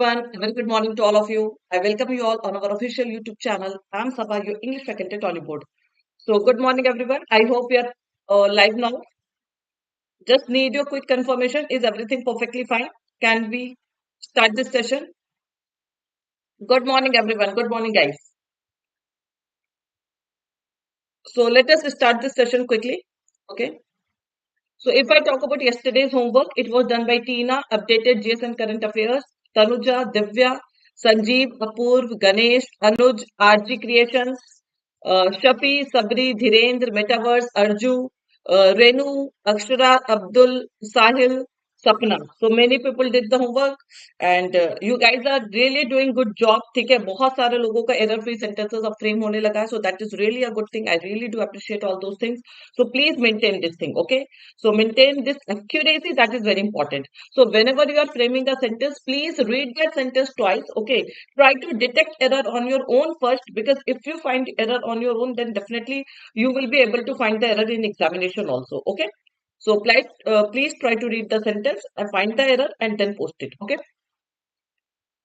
Everyone, a very good morning to all of you. I welcome you all on our official YouTube channel. I'm Saba, your English faculty at Oliveboard. So, good morning, everyone. I hope we are live now. Just need your quick confirmation. Is everything perfectly fine? Can we start this session? Good morning, everyone. Good morning, guys. So, let us start this session quickly. Okay. So, if I talk about yesterday's homework, it was done by Tina, updated GS and current affairs, Tanuja, Divya, Sanjeev, Apurv, Ganesh, Anuj, RG Creations, Shafi, Sabri, Dhirendra, Metaverse, Arju, Renu, Akshara, Abdul, Sahil, Sapna. So many people did the homework and you guys are really doing good job. ठीक है, बहुत सारे लोगों का error free sentences अब frame होने लगा है. So that is really a good thing. I really do appreciate all those things. So please maintain this thing, okay? So maintain this accuracy. That is very important. So whenever you are framing a sentence, please read that sentence twice, okay? Try to detect error on your own first, because if you find error on your own, then definitely you will be able to find the error in examination also, okay? So please try to read the sentence and find the error and then post it, okay?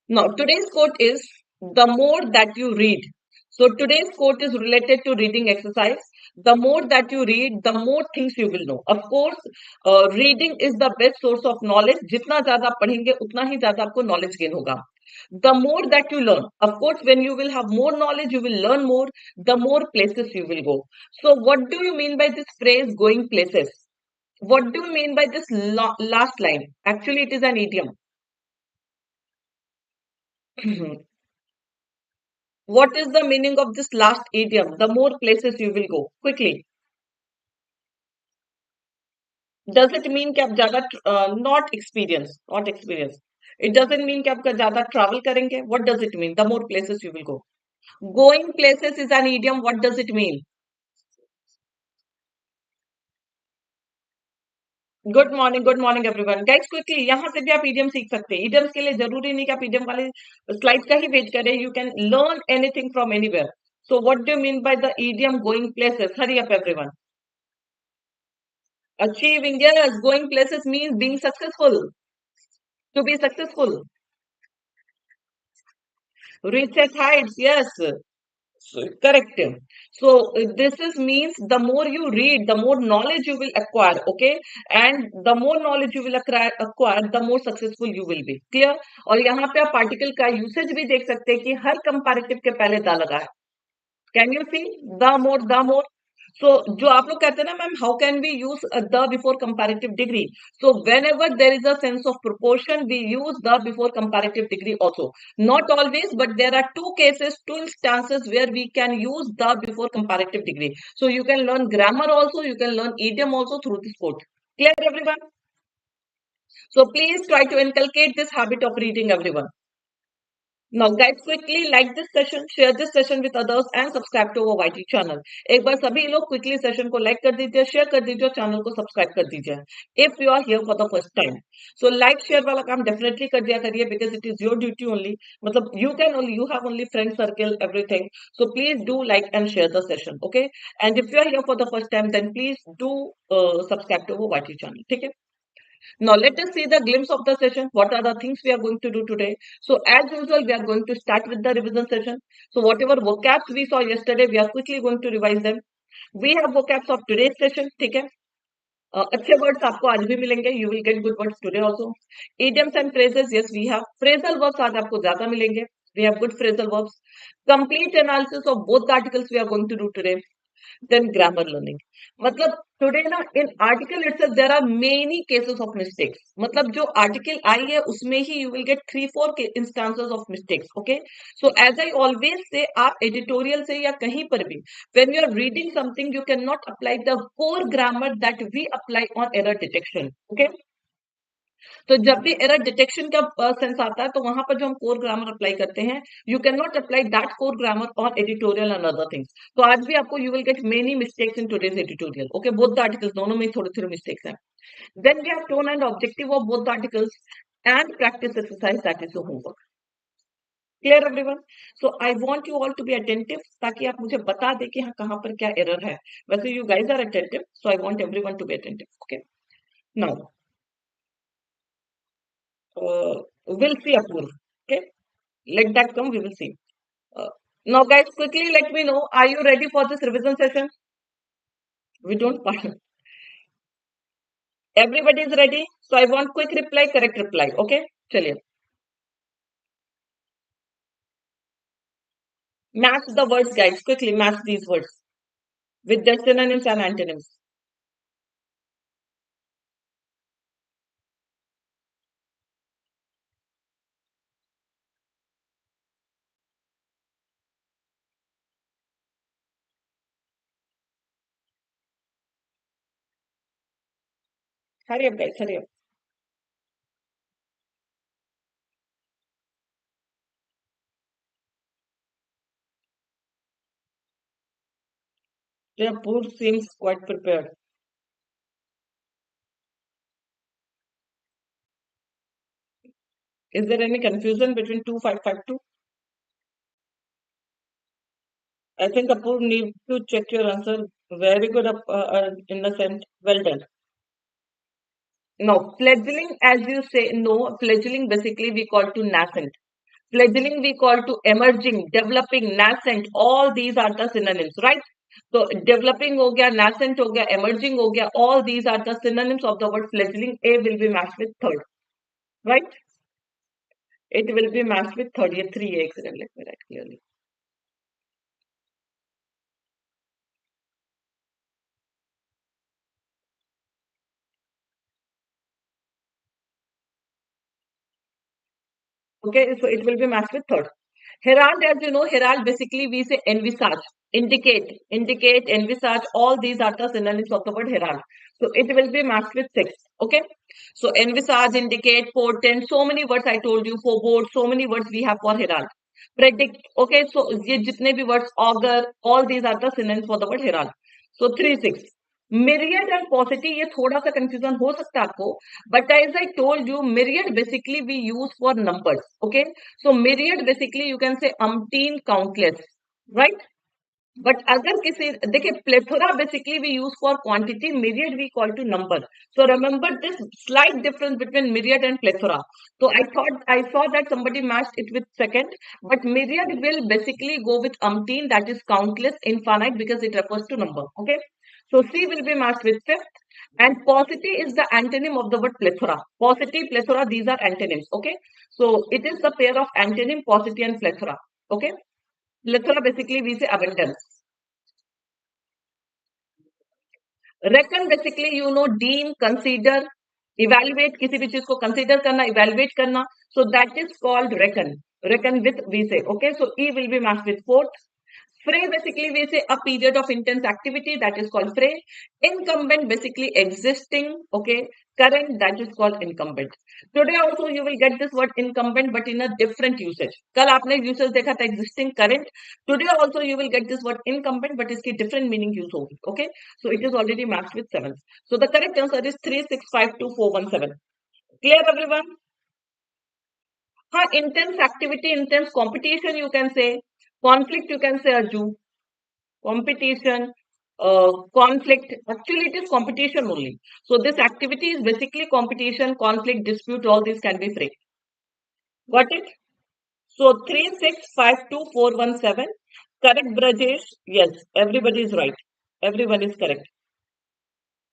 Now today's quote is, the more that you read. So today's quote is related to reading exercise. The more that you read, the more things you will know. Of course, reading is the best source of knowledge. जितना ज़्यादा आप पढ़ेंगे उतना ही ज़्यादा आपको knowledge gain होगा. The more that you learn, of course, when you will have more knowledge, you will learn more, the more places you will go. So what do you mean by this phrase, going places? What do you mean by this last line? Actually, it is an idiom. What is the meaning of this last idiom? The more places you will go. Quickly. Does it mean कि आप ज़्यादा not experience, not experience. It doesn't mean कि आपका ज़्यादा travel करेंगे. What does it mean? The more places you will go. Going places is an idiom. What does it mean? Good morning everyone. Guys quickly यहाँ से भी आप idiom सीख सकते हैं. इडियम्स के लिए जरूरी नहीं कि आप इडियम वाले स्लाइड का ही वेट करें. You can learn anything from anywhere. So what do you mean by the idiom going places? Hurry up everyone. Achieving, yes, going places means being successful. To be successful. Reach at heights, yes. Correct. So this is means the more you read, the more knowledge you will acquire, okay? And the more knowledge you will acquire, the more successful you will be. Clear? और यहाँ पे आप particle का usage भी देख सकते हैं कि हर comparative के पहले दा लगा है. Can you see? The more, the more. So जो आप लोग कहते हैं ना ma'am, how can we use the before comparative degree? So whenever there is a sense of proportion, we use the before comparative degree also. Not always, but there are two cases, two instances where we can use the before comparative degree. So you can learn grammar also, you can learn idiom also through this quote. Clear everyone? So please try to inculcate this habit of reading everyone. Now guys, quickly like this session, share this session with others and subscribe to our YT channel. एक बार सभी लोग quickly session को like कर दीजिए, share कर दीजिए और channel को subscribe कर दीजिए. If you are here for the first time, so like share वाला काम definitely कर दिया करिए, because it is your duty only. मतलब you have only friend circle, everything. So please do like and share the session, okay? And if you are here for the first time, then please do subscribe to our YT channel. ठीक है? Now let us see the glimpse of the session. What are the things we are going to do today? So as usual, we are going to start with the revision session. So whatever vocabs we saw yesterday, we are quickly going to revise them. We have vocabs of today's session. ठीक है? अच्छे words आपको आज भी मिलेंगे. You will get good words today also. Idioms and phrases, yes, we have. Phrasal verbs आज आपको ज़्यादा मिलेंगे. We have good phrasal verbs. Complete analysis of both the articles we are going to do today. Then grammar learning. मतलब today ना in article itself there are many cases of mistakes. मतलब जो article आई है उसमें ही you will get 3-4 instances of mistakes. Okay, so as I always say, आप editorial से या कहीं पर भी when you are reading something, you cannot apply the core grammar that we apply on error detection. Okay, तो जब भी error detection का सेंस आता है तो वहां पर जो हम कोर ग्रामर अप्लाई करते हैं, you can not apply that core grammar on editorial and other things. तो आज भी आपको you will get many mistakes in today's editorial. Okay, both the articles दोनों में थोड़े थोड़े मिस्टेक्स हैं. Then we have tone and objective of both the articles and practice exercise, that is your homework. Clear everyone? So I want you all to be attentive, ताकि आप मुझे बता दें कि हाँ कहाँ पर क्या एरर है. वैसे you guys are attentive, so I want everyone to be attentive. Okay, now we'll see Apurv. Okay, let that come. We will see. Uh, Now, guys, quickly let me know. Are you ready for this revision session? We don't. Everybody is ready. So I want quick reply, correct reply. Okay, चलिए. Match the words, guys. Quickly match these words with their synonyms and antonyms. Hurry up, guys. Hurry up. Yeah, Poor seems quite prepared. Is there any confusion between 2552? I think Apur need to check your answer. Very good, innocent. Well done. No, fledgling, as you say, no, fledgling basically we call to nascent. Fledgling we call to emerging, developing, nascent. All these are the synonyms, right? So developing ho gaya, nascent ho gaya, emerging ho gaya. All these are the synonyms of the word fledgling. A will be matched with third, right? It will be matched with third. Ye three eggs. Let me write clearly. Okay, so it will be matched with third. Herald, as you know, herald basically we say envisage, indicate, envisage. All these are the synonyms of the word herald. So it will be matched with six. Okay. So envisage, indicate, portend. So many words I told you. Forebode. So many words we have for herald. Predict. Okay. So ये जितने भी words augur. All these are the synonyms for the word herald. So 3 6. Myriad and paucity ये थोड़ा सा confusion हो सकता है आपको. But as I told you, myriad basically we use for numbers. Okay. So myriad basically you can say umpteen, countless, right? But अगर किसी देखिए plethora basically we use for quantity, myriad we call to number. So remember this slight difference between myriad and plethora. So I saw that somebody matched it with second, but myriad will basically go with umpteen, that is countless, infinite, because it refers to number. Okay. So C will be matched with fifth. And paucity is the antonym of the word plethora. Paucity, plethora, these are antonyms. Okay. So it is the pair of antonym, paucity and plethora. Okay. Plethora basically we say abundance. Reckon basically you know deem, consider, evaluate, किसी भी चीज को consider करना, evaluate करना. So that is called reckon. Reckon with we say. Okay. So E will be matched with fourth. Fray basically we say a period of intense activity, that is called fray. Incumbent basically existing. Okay. Current, that is called incumbent. Today also you will get this word incumbent but in a different usage. कल आपने usage देखा था existing, current. Today also you will get this word incumbent but इसकी different meaning use होगी. Okay. So it is already matched with 7. So the correct answer is 3652417. Clear everyone? हाँ, intense activity, intense competition you can say. Conflict you can say Arju. Competition, conflict. Actually, it is competition only. So this activity is basically competition, conflict, dispute. All these can be free. Got it? So 3652417. Correct, Brajesh? Yes, everybody is right. Everyone is correct.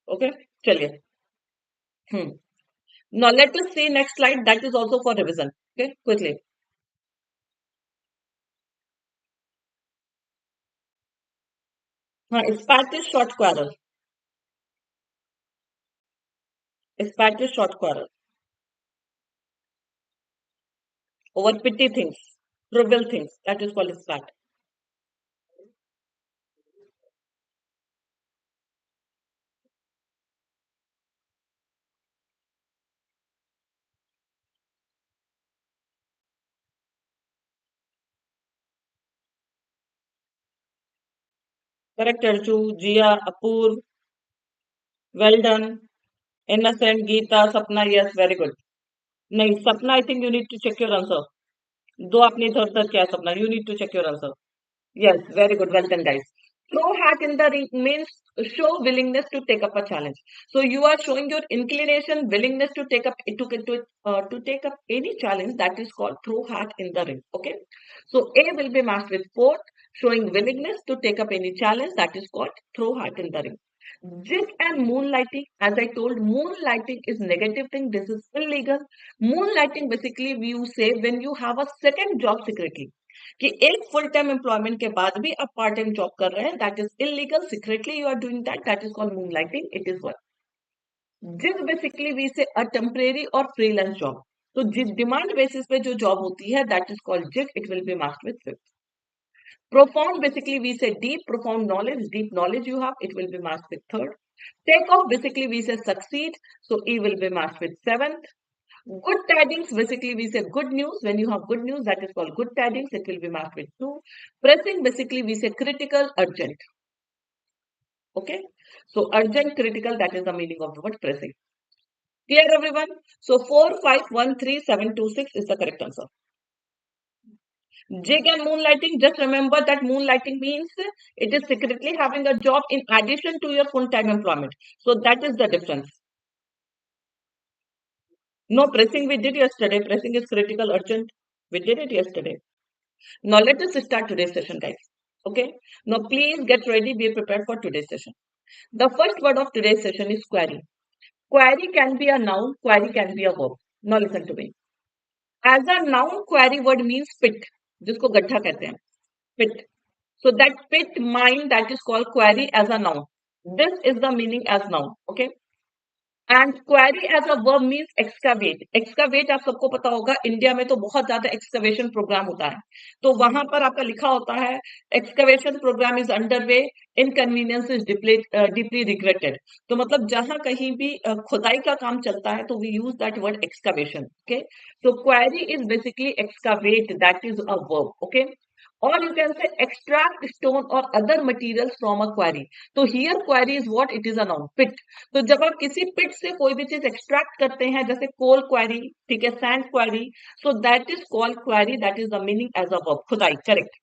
Okay, chaliye. Hmm. Now let us see next slide. That is also for revision. Okay, quickly. Spat is short quarrel. Spat is short quarrel. Over petty things, trivial things. That is called spat. Correct, Arju, Jia, Apur, well done. Innocent, Geeta, Sapna, yes, very good. नहीं, Sapna, I think you need to check your answer. दो आपने इधर उधर किया Sapna. You need to check your answer. Yes, very good. Well done, guys. Throw hat in the ring means show willingness to take up a challenge. So you are showing your inclination, willingness to take up to take up any challenge. That is called throw hat in the ring. Okay. So A will be matched with fourth, showing willingness to take up any challenge. That is called throw hat in the ring. Jig and moonlighting, as I told, moonlighting is negative thing. This is illegal. Moonlighting basically you say when you have a second job secretly. कि एक full time employment के बाद भी आप part time job कर रहे हैं, that is illegal. Secretly you are doing that is called moonlighting. It is one. जिस basically we say a temporary और फ्रीलांस जॉब. तो जिस डिमांड बेसिस पे जो जॉब होती है that is called gig. It will be masked with fifth. Profound basically we say deep, profound knowledge, deep knowledge you have, it will be masked with third. Take off basically we say succeed, so E will be masked with seventh. Good tidings, basically we say good news. When you have good news, that is called good tidings. It will be marked with 2. Pressing, basically we say critical, urgent. Okay. So urgent, critical, that is the meaning of the word pressing. Clear everyone? So 4, 5, 1, 3, 7, 2, 6 is the correct answer. Jig and moonlighting, just remember that moonlighting means it is secretly having a job in addition to your full-time employment. So that is the difference. No, pressing we did yesterday. Pressing is critical, urgent. We did it yesterday. Now let us start today's session, guys. Okay. Now please get ready, be prepared for today's session. The first word of today's session is query. Query can be a noun, query can be a verb. Now listen to me. As a noun, query word means pit, जिसको गड्ढा कहते हैं, pit. So that pit mine, that is called query as a noun. This is the meaning as noun. Okay. And quarry as a verb means excavate. Excavate आप सबको पता होगा, India में तो बहुत ज्यादा एक्सकवेशन प्रोग्राम होता है. तो वहां पर आपका लिखा होता है excavation programme is under way, inconvenience is deeply regretted. तो मतलब जहां कहीं भी खुदाई का काम चलता है तो we use that word excavation. Okay. तो quarry is basically excavate, that is a verb. Okay. Or you can say extract stone or other materials from a quarry. तो here quarry is what? It is a noun, pit. तो जब आप किसी पिट से कोई भी चीज एक्सट्रैक्ट करते हैं, जैसे कोल क्वेरी, ठीक है, sand quarry, so that is called quarry. That is the meaning as a verb, खुदाई. Correct.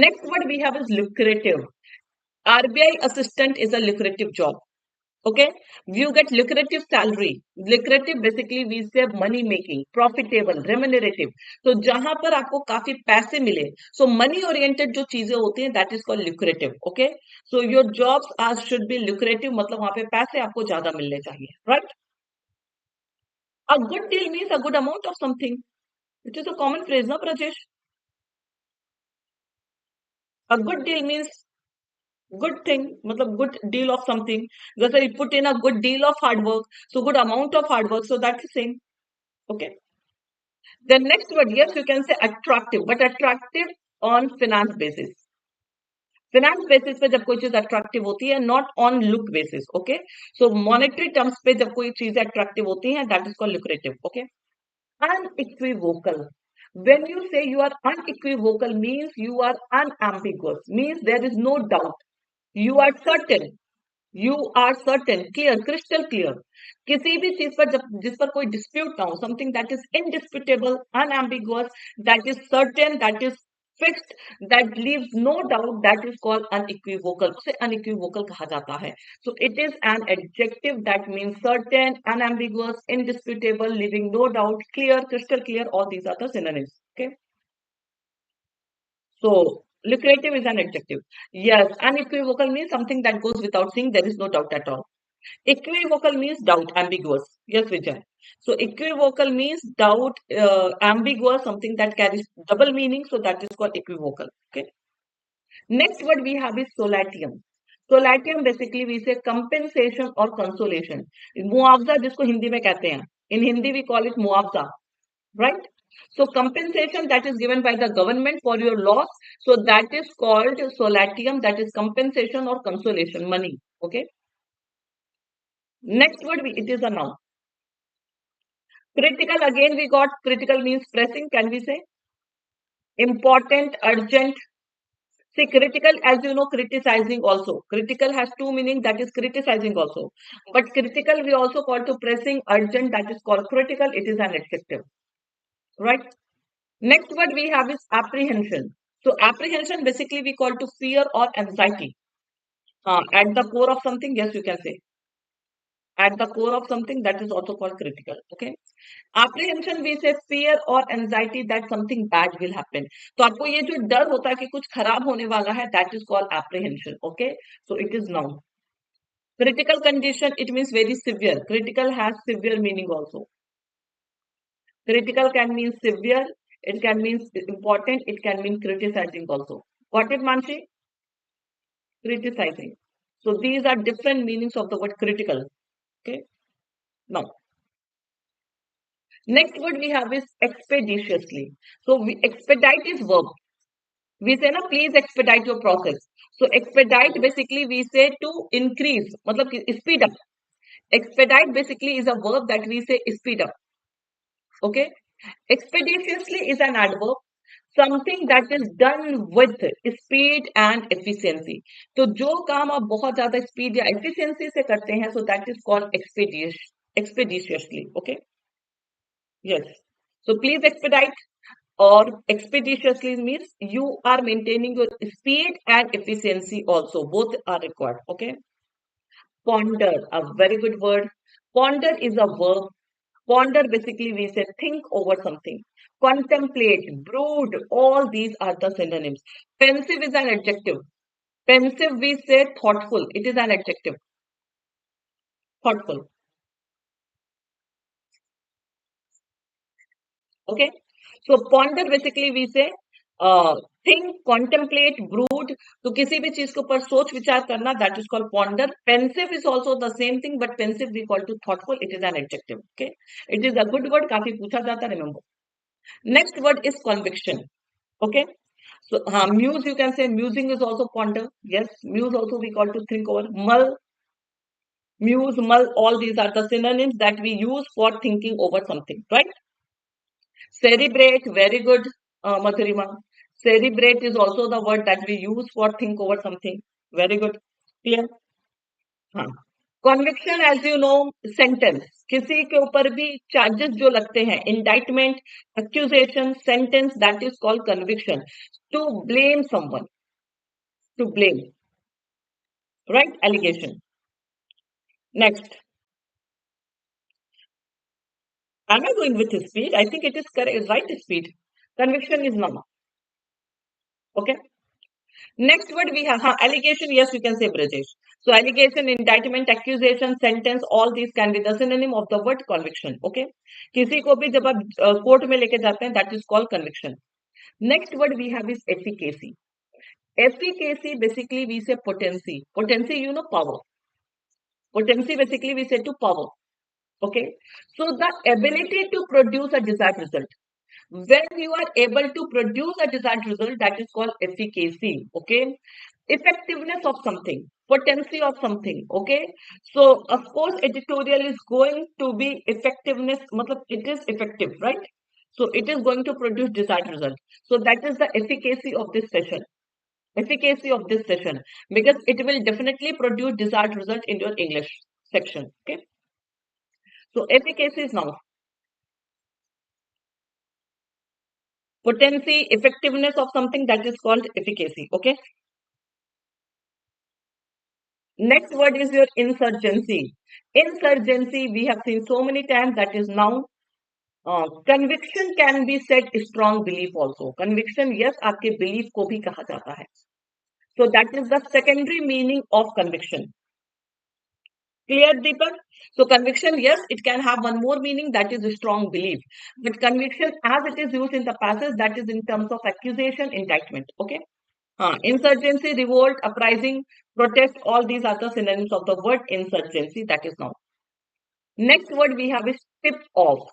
Next word we have is lucrative. RBI assistant is a lucrative job. Okay, you get lucrative salary. Lucrative basically we say money making, profitable, remunerative. तो जहां पर आपको काफी पैसे मिले, so money oriented जो चीजें होती हैं that is called lucrative. Okay, so your jobs are should be lucrative, मतलब वहां पे पैसे आपको ज्यादा मिलने चाहिए, right? A good deal means a good amount of something. It is a common phrase, ना Prajesh? A good deal means good thing, मतलब good deal of something. जैसे you put in a good deal of hard work, so good amount of hard work, so that's the same. Okay. The next word, yes, you can say attractive, but attractive on finance basis. Finance basis पे जब कोई चीज attractive होती है, not on look basis. Okay. So monetary terms पे जब कोई चीज अट्रैक्टिव होती है, that is called lucrative. Okay. Unequivocal. When you say you are unequivocal means you are unambiguous, means there is no doubt. You are certain. You are certain, clear, crystal clear. किसी भी चीज पर जब जिस पर कोई डिस्प्यूट ना हो, something that is indisputable, unambiguous, that is certain, that is fixed, that leaves no doubt, that is called unequivocal. उसे अनइक्विवोकल कहा जाता है. So it is an adjective that means certain, unambiguous, indisputable, leaving no doubt, clear, crystal clear. All these are the synonyms. Okay. So, lucrative is an adjective. Yes, unequivocal means something that goes without saying, there is no doubt at all. Equivocal means doubt, ambiguous. Yes, Vijay. So, equivocal means doubt, ambiguous, something that carries double meaning. So, that is called equivocal. Okay. Next word we have is solatium. Solatium basically we say compensation or consolation. मुआवजा जिसको हिंदी में कहते हैं. In Hindi we call it मुआवजा. Right? So compensation that is given by the government for your loss, so that is called solatium, that is compensation or consolation, money. Okay. Next word, it is a noun. Critical, again we got critical means pressing, can we say? Important, urgent. See, critical, as you know, criticizing also. Critical has two meanings, that is criticizing also. But critical we also call to pressing, urgent, that is called critical, it is an adjective. Right? Next word we have is apprehension. So apprehension basically we call to fear or anxiety. At the core of something, yes, you can say. At the core of something, that is also called critical. Okay. Apprehension we say fear or anxiety that something bad will happen. तो आपको ये जो डर होता है कि कुछ खराब होने वाला है, that is called apprehension. Okay. So it is noun. Critical condition, it means very severe. Critical has severe meaning also. Critical can mean severe, it can mean important, it can mean criticizing also. Got it, Manshi? Criticizing. So these are different meanings of the word critical. Okay. Now, next word we have is expeditiously. So we expedite is verb. We say na, please expedite your process. So expedite basically we say to increase, matlab speed up. Expedite basically is a verb that we say speed up. Okay. Expeditiously is an adverb. Something that is done with speed and efficiency. तो जो काम आप बहुत ज्यादा speed या efficiency से करते हैं, so that is called expeditiously. Okay. Yes. So please expedite or expeditiously means you are maintaining your speed and efficiency also. Both are required. Okay. Ponder, a very good word. Ponder is a verb. Ponder basically we say think over something. Contemplate, brood, all these are the synonyms. Pensive is an adjective. Pensive we say thoughtful. It is an adjective. Thoughtful. Okay. So ponder basically we say think, contemplate, brood. तो किसी भी चीज के ऊपर सोच विचार करना, that is called ponder. Pensive is also the same thing, but pensive we call to thoughtful. It is an adjective. Okay. It is a good word. काफी पूछा जाता, remember. Next word is conviction. Okay. So muse you can say. Musing is also ponder. Yes. Muse also we call to think over. Mull, muse, mull. All these are the synonyms that we use for thinking over something. Right. Cerebrate, very good, Madhurima. Cerebrate is also the word that we use for think over something. Very good. Clear? हाँ. Conviction, as you know, sentence. किसी के ऊपर भी charges जो लगते हैं, indictment, accusation, sentence, that is called conviction. To blame someone. To blame. Right? Allegation. Next. Am I going with speed? I think it is correct, right speed. Conviction is normal. Okay. Next word we have allegation. Yes, you can say Brajesh. So allegation, indictment, accusation, sentence, all these can be the synonym of the word conviction. Okay. किसी को भी जब आप court में लेके जाते हैं, that is called conviction. Next word we have is efficacy. Efficacy basically we say potency. Potency, you know, power. Potency basically we say to power. Okay. So the ability to produce a desired result. When you are able to produce a desired result, that is called efficacy. Okay. Effectiveness of something, potency of something. Okay. So of course editorial is going to be effectiveness, matlab it is effective, right? So it is going to produce desired result. So that is the efficacy of this session. Efficacy of this session, because it will definitely produce desired result in your English section. Okay. So efficacy is now potency, effectiveness of something, that is called efficacy. Okay. Next word is your insurgency. Insurgency we have seen so many times, that is noun. Conviction can be said strong belief also. Conviction, yes, आपके belief को भी कहा जाता है. So that is the secondary meaning of conviction. Clear, Deepak? So conviction, yes, it can have one more meaning, that is a strong belief. But conviction as it is used in the passage, that is in terms of accusation, indictment. Okay. Insurgency, revolt, uprising, protest, all these are the synonyms of the word insurgency, that is now. Next word we have is tip off.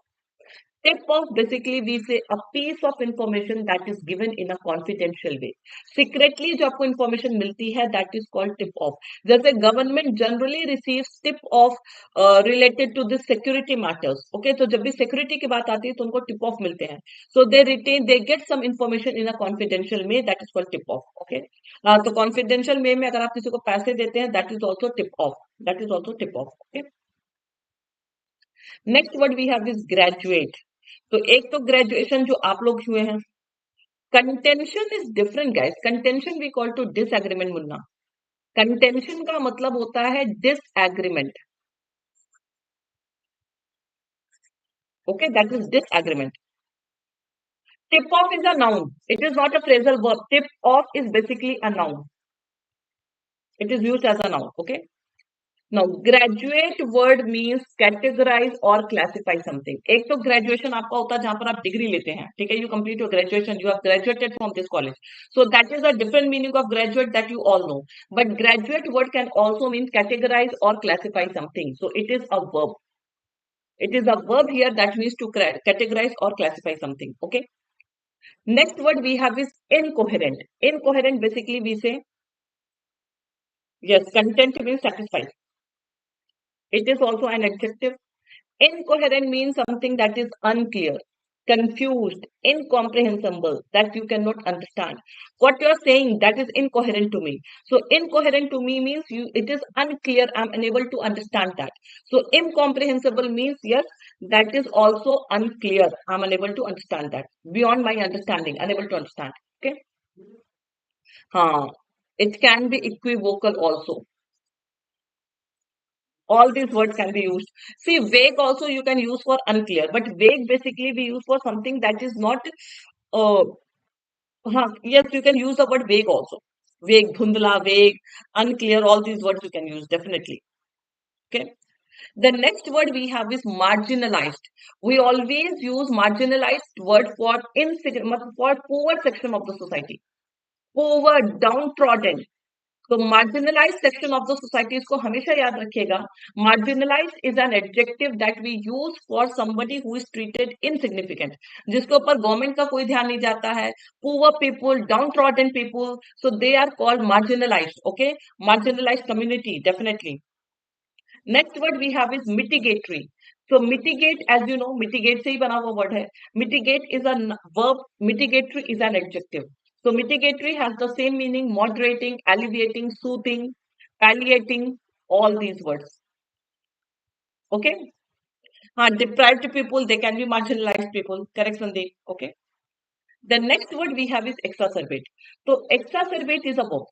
Tip off basically we say a piece of information that is given in a confidential way. Secretly जो आपको information मिलती है, that is called tip off. जैसे government generally receives tip off related to the security matters. Okay, तो जब भी security की बात आती है तो उनको tip off मिलते हैं. So they get some information in a confidential way, that is called tip off. Okay, तो confidential way में अगर आप किसी को पैसे देते हैं, that is also tip off. That is also tip off. Okay. Next word we have is graduate. तो एक तो ग्रेजुएशन जो आप लोग हुए हैं, contention is different guys. Contention we call to disagreement Munna. Contention का मतलब होता है disagreement. Okay, that is disagreement. Tip off is a noun. It is not a phrasal verb. Tip off is basically a noun. It is used as a noun. Okay. Now, graduate word means categorize or classify something. एक तो graduation आपका होता है जहां पर आप degree लेते हैं, ठीक है. You complete your graduation. You have graduated from this college. So that is a different meaning of graduate that you all know. But graduate word can also mean categorize or classify something. So it is a verb. It is a verb here that means to categorize or classify something. Okay. Next word we have is incoherent. Incoherent basically we say, yes, content means satisfied. It is also an adjective. Incoherent means something that is unclear, confused, incomprehensible, that you cannot understand. What you are saying, that is incoherent to me. So incoherent to me means it is unclear, I'm unable to understand that. So incomprehensible means, yes, that is also unclear, I'm unable to understand that. Beyond my understanding, unable to understand. Okay. It can be equivocal also. All these words can be used. See, vague also you can use for unclear, but vague basically we use for something that is not. Uh, yes, you can use the word vague also. Vague, dhundla, vague, unclear. All these words you can use definitely. Okay. The next word we have is marginalized. We always use marginalized word for poor section of the society, poor, downtrodden. तो marginalized section of the society इसको हमेशा याद रखिएगा. Marginalized is an adjective that we use for somebody who is treated insignificant, जिसके ऊपर government का कोई ध्यान नहीं जाता है. Poor people, downtrodden people, so they are called marginalized. Okay, marginalized community definitely. Next word we have is mitigatory. So mitigate, as you know, mitigate से ही बना हुआ word है. Mitigate is a verb. Mitigatory is an adjective. So mitigatory has the same meaning: moderating, alleviating, soothing, palliating. All these words. Okay. Deprived people, they can be marginalized people. Correct, Sandeep. Okay. The next word we have is exacerbate. So exacerbate is a verb.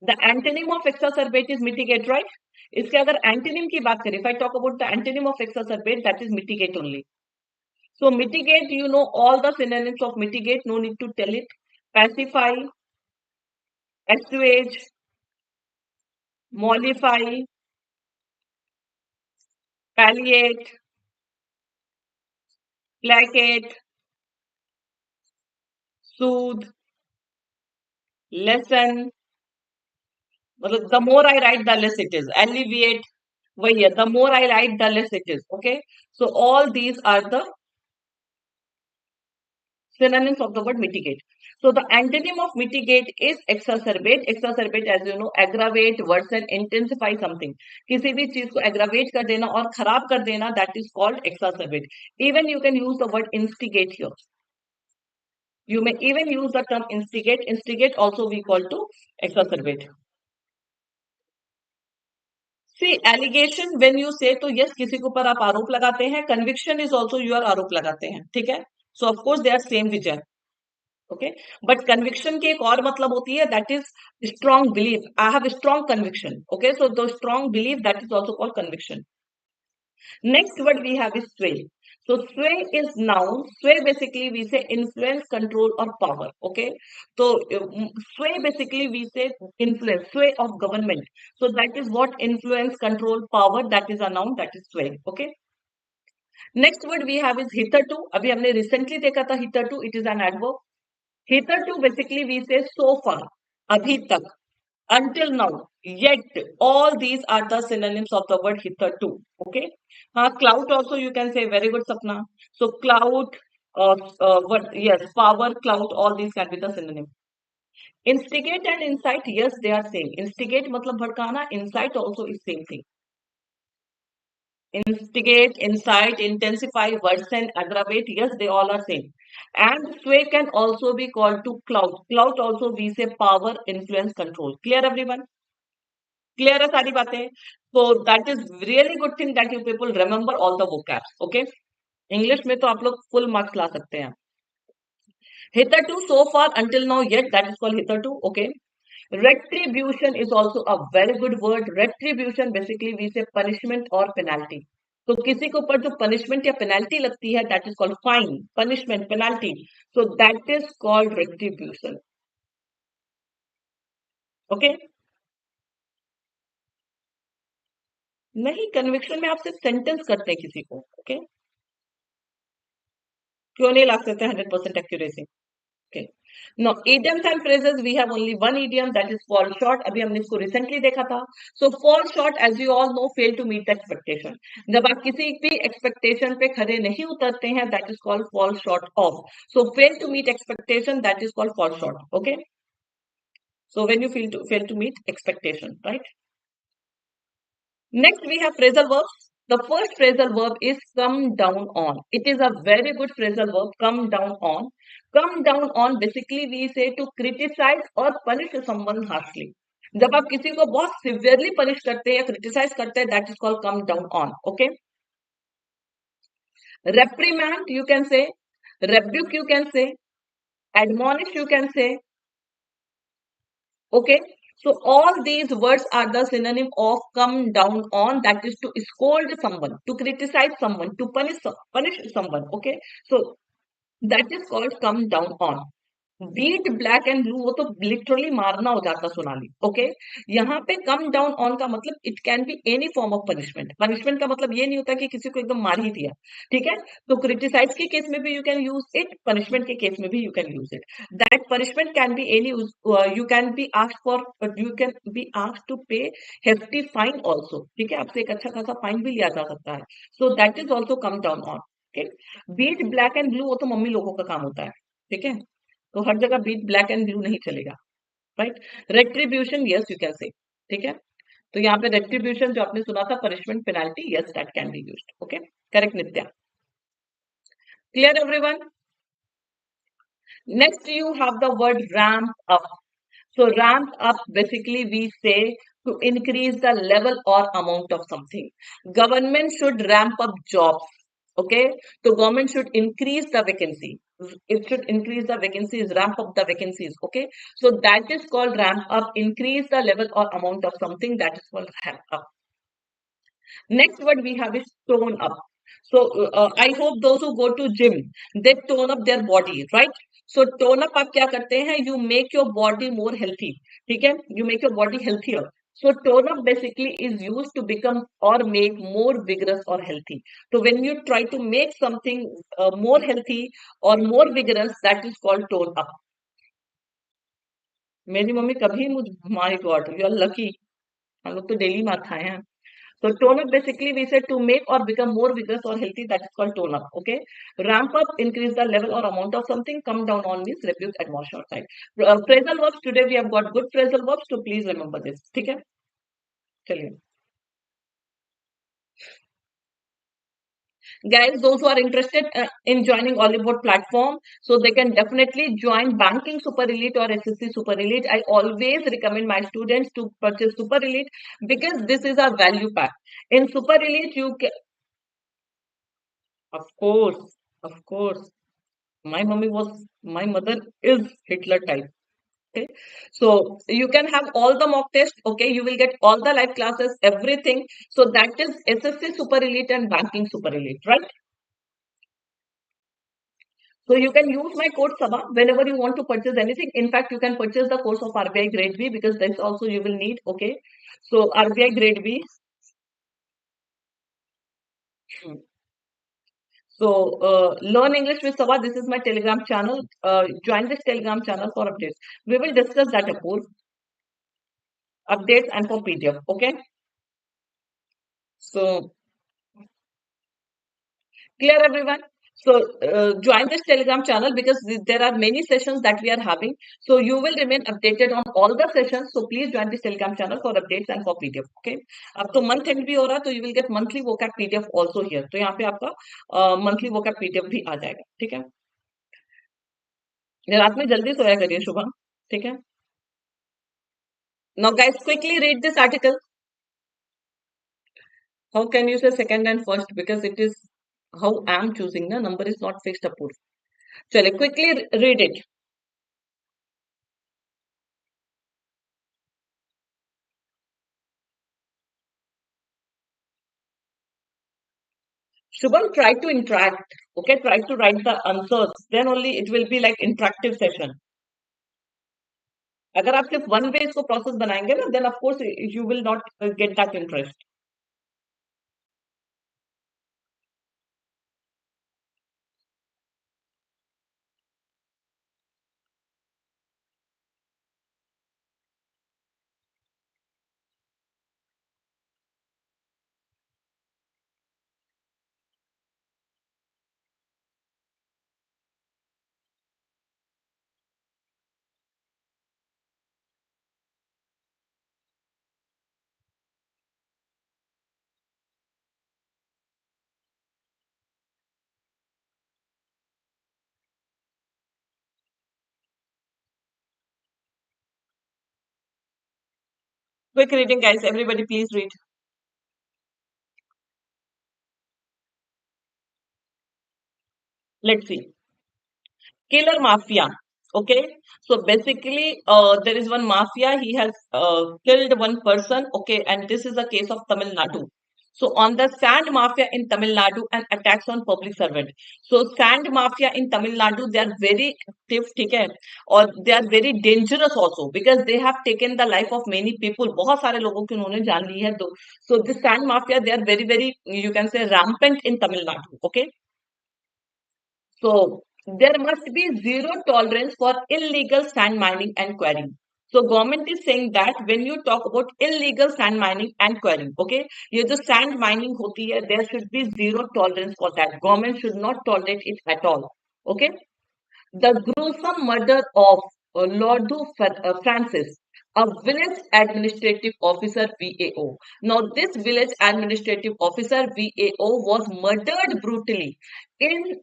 The antonym of exacerbate is mitigate, right? इसके अगर antonym की बात करें, if I talk about the antonym of exacerbate, that is mitigate only. So mitigate, you know all the synonyms of mitigate, no need to tell it. Pacify, assuage, mollify, palliate, placate, soothe, lessen. मतलब the more I write, the less it is. Alleviate, वही है. The more I write, the less it is. Okay. So all these are the synonyms of the word mitigate. So the antonym of mitigate is exacerbate. Exacerbate, as you know, aggravate, worsen, intensify something. किसी भी चीज को aggravate कर देना और खराब कर देना, that is called exacerbate. Even you can use the word instigate here. You may even use the term instigate. Instigate also we call to exacerbate. See, allegation when you say तो yes किसी के ऊपर आप आरोप लगाते हैं. Conviction is also you are आरोप लगाते हैं. ठीक है. So of course they are same Vijay. Okay, but conviction की एक और मतलब होती है, that is strong belief. I have a strong conviction. Okay, so the strong belief, that is also called conviction. Next word we have is sway. So sway is noun. Sway basically we say influence, control or power. Okay, so sway basically we say influence, sway of government. So that is what influence, control, power, that is a noun, that is sway. Okay. Next word we have is hitherto. अभी हमने recently देखा था hitherto. It is an adverb. Hitherto basically we say so far, abhi tak, until now, yet. All these are the synonyms of the word hitherto. Okay. Clout also you can say. Very good, Sapna. So clout, what? Yes, power, clout. All these can be the synonym. Instigate and incite, yes, they are same. Instigate matlab भड़काना. Incite also is same thing. Instigate, incite, intensify, worsen, aggravate, yes, they all are same. And sway can also be called to clout. Clout also we say power, influence, control. Clear everyone? Clear है सारी बातें? So that is really good thing that you people remember all the vocabs. Okay? English में तो आप लोग full marks ला सकते हैं. Hitherto, so far, until now, yet, that is called hitherto. Okay. Retribution is also a very good word. Retribution basically we say punishment or penalty. तो किसी के ऊपर जो punishment या penalty लगती है, that is called fine, punishment, penalty. So that is called retribution. Okay? नहीं, conviction में आप सिर्फ sentence करते हैं किसी को. Okay? क्यों नहीं ला सकते 100% accuracy? Okay. Now, idioms and phrases, we have only one idiom that is fall short. अभी हमने इसको recently देखा था. So, fall short, as you all know, fail to meet the expectation. जब आप किसी भी expectation पे खरे नहीं उतरते हैं, that is called fall short of. So, fail to meet expectation, that is called fall short. Okay. So, when you fail to meet expectation, right? Next, we have phrasal verbs. The first phrasal verb is come down on. It is a very good phrasal verb, come down on. Come down on, basically we say to criticize or punish someone harshly. जब आप किसी को बहुत severely punish करते हैं या criticize करते हैं, that is called come down on. Okay. Reprimand, you can say. Rebuke, you can say. Admonish, you can say. Okay. So all these words are the synonym of come down on, that is to scold someone, to criticize someone, to punish someone. Okay. So that is called come down on. Beat black and blue वो तो literally मारना हो जाता Sonali. Okay. यहाँ पे कम down on का मतलब it can be any form of punishment. Punishment का मतलब ये नहीं होता कि किसी को एकदम मार ही दिया. ठीक है. तो क्रिटिसाइज के केस में भी you can use it, punishment के केस में भी you can use it. That punishment can be any, you can be asked for, you can be asked to pay hefty fine also. ठीक है. आपसे एक अच्छा खासा फाइन भी लिया जा सकता है. So that is also come down on. Beat black and blue वो तो मम्मी लोगों का काम होता है. ठीक है. तो हर जगह बीट ब्लैक एंड ब्लू नहीं चलेगा. Right. Retribution, yes you can say. ठीक है. तो यहाँ पे रेट्रीब्यूशन जो आपने सुना था, punishment, penalty, yes that can be used. Okay. Correct Nitya. Clear everyone? Next you have the word ramp up. So ramp up, basically we say to increase the level or amount of something. Government should ramp up jobs. Okay. So government should increase the vacancy. It should increase the vacancies, ramp up the vacancies. Okay. So that is called ramp up, increase the level or amount of something, that is called ramp up. Next word we have is tone up. So I hope those who go to gym, they tone up their body, right? So tone up आप क्या करते हैं? You make your body more healthy. ठीक है? You make your body healthier. So tone up basically is used to become or make more vigorous or healthy. So when you try to make something more healthy or more vigorous, that is called tone up. मेरी mummy कभी मुझ, my God, you are lucky. हम लोग तो daily मार खाए हैं. So tone up basically we say to make or become more vigorous or healthy, that is called tone up. Okay. Ramp up, increase the level or amount of something. Come down on means rebuke, admonish or side. Phrasal verbs, today we have got good phrasal verbs, so please remember this. ठीक है. चलिए. Guys, those who are interested in joining Oliveboard platform, so they can definitely join Banking Super Elite or SSC Super Elite. I always recommend my students to purchase Super Elite because this is a value pack. In Super Elite, you can, of course, my mother is Hitler type. Okay. So you can have all the mock tests. Okay. You will get all the live classes, everything. So that is SSC Super Elite and Banking Super Elite, right? So you can use my code Saba whenever you want to purchase anything. In fact, you can purchase the course of RBI Grade B because this also you will need. Okay. So RBI Grade B. So learn English with Saba. This is my Telegram channel. Join this Telegram channel for updates. We will discuss that updates and for PDF. Okay. So clear everyone. So join this Telegram channel because there are many sessions that we are having. So you will remain updated on all the sessions. So please join this Telegram channel for updates and for PDF. Okay. अब तो month end भी हो रहा, तो you will get monthly vocab PDF also here. तो यहाँ पे आपका monthly vocab PDF भी आ जाएगा. ठीक है. रात में जल्दी सोया करिए शुभम. ठीक है. Now guys, quickly read this article. How can you say second and first? Because it is how I am choosing. The number is not fixed, Apur. चलिए quickly read it. Shubham, try to interact. Okay, try to write the answers. Then only it will be like interactive session. अगर आप सिर्फ one way इसको process बनाएंगे ना, then of course you will not get that interest. Quick reading, guys. Everybody, please read. Let's see. Killer mafia. Okay, so basically, there is one mafia. He has killed one person. Okay, and this is a case of Tamil Nadu. So on the sand mafia in Tamil Nadu and attacks on public servant. So sand mafia in Tamil Nadu, they are very active, okay, or they are very dangerous also because they have taken the life of many people. बहुत सारे लोगों की उन्होंने जान ली है. तो so this sand mafia, they are very very, you can say, rampant in Tamil Nadu. Okay, so there must be zero tolerance for illegal sand mining and quarrying. So government is saying that when you talk about illegal sand mining and quarrying, okay, ये जो sand mining होती है, there should be zero tolerance for that. Government should not tolerate it at all. Okay, the gruesome murder of Francis, a village administrative officer VAO. Now, this village administrative officer VAO was murdered brutally in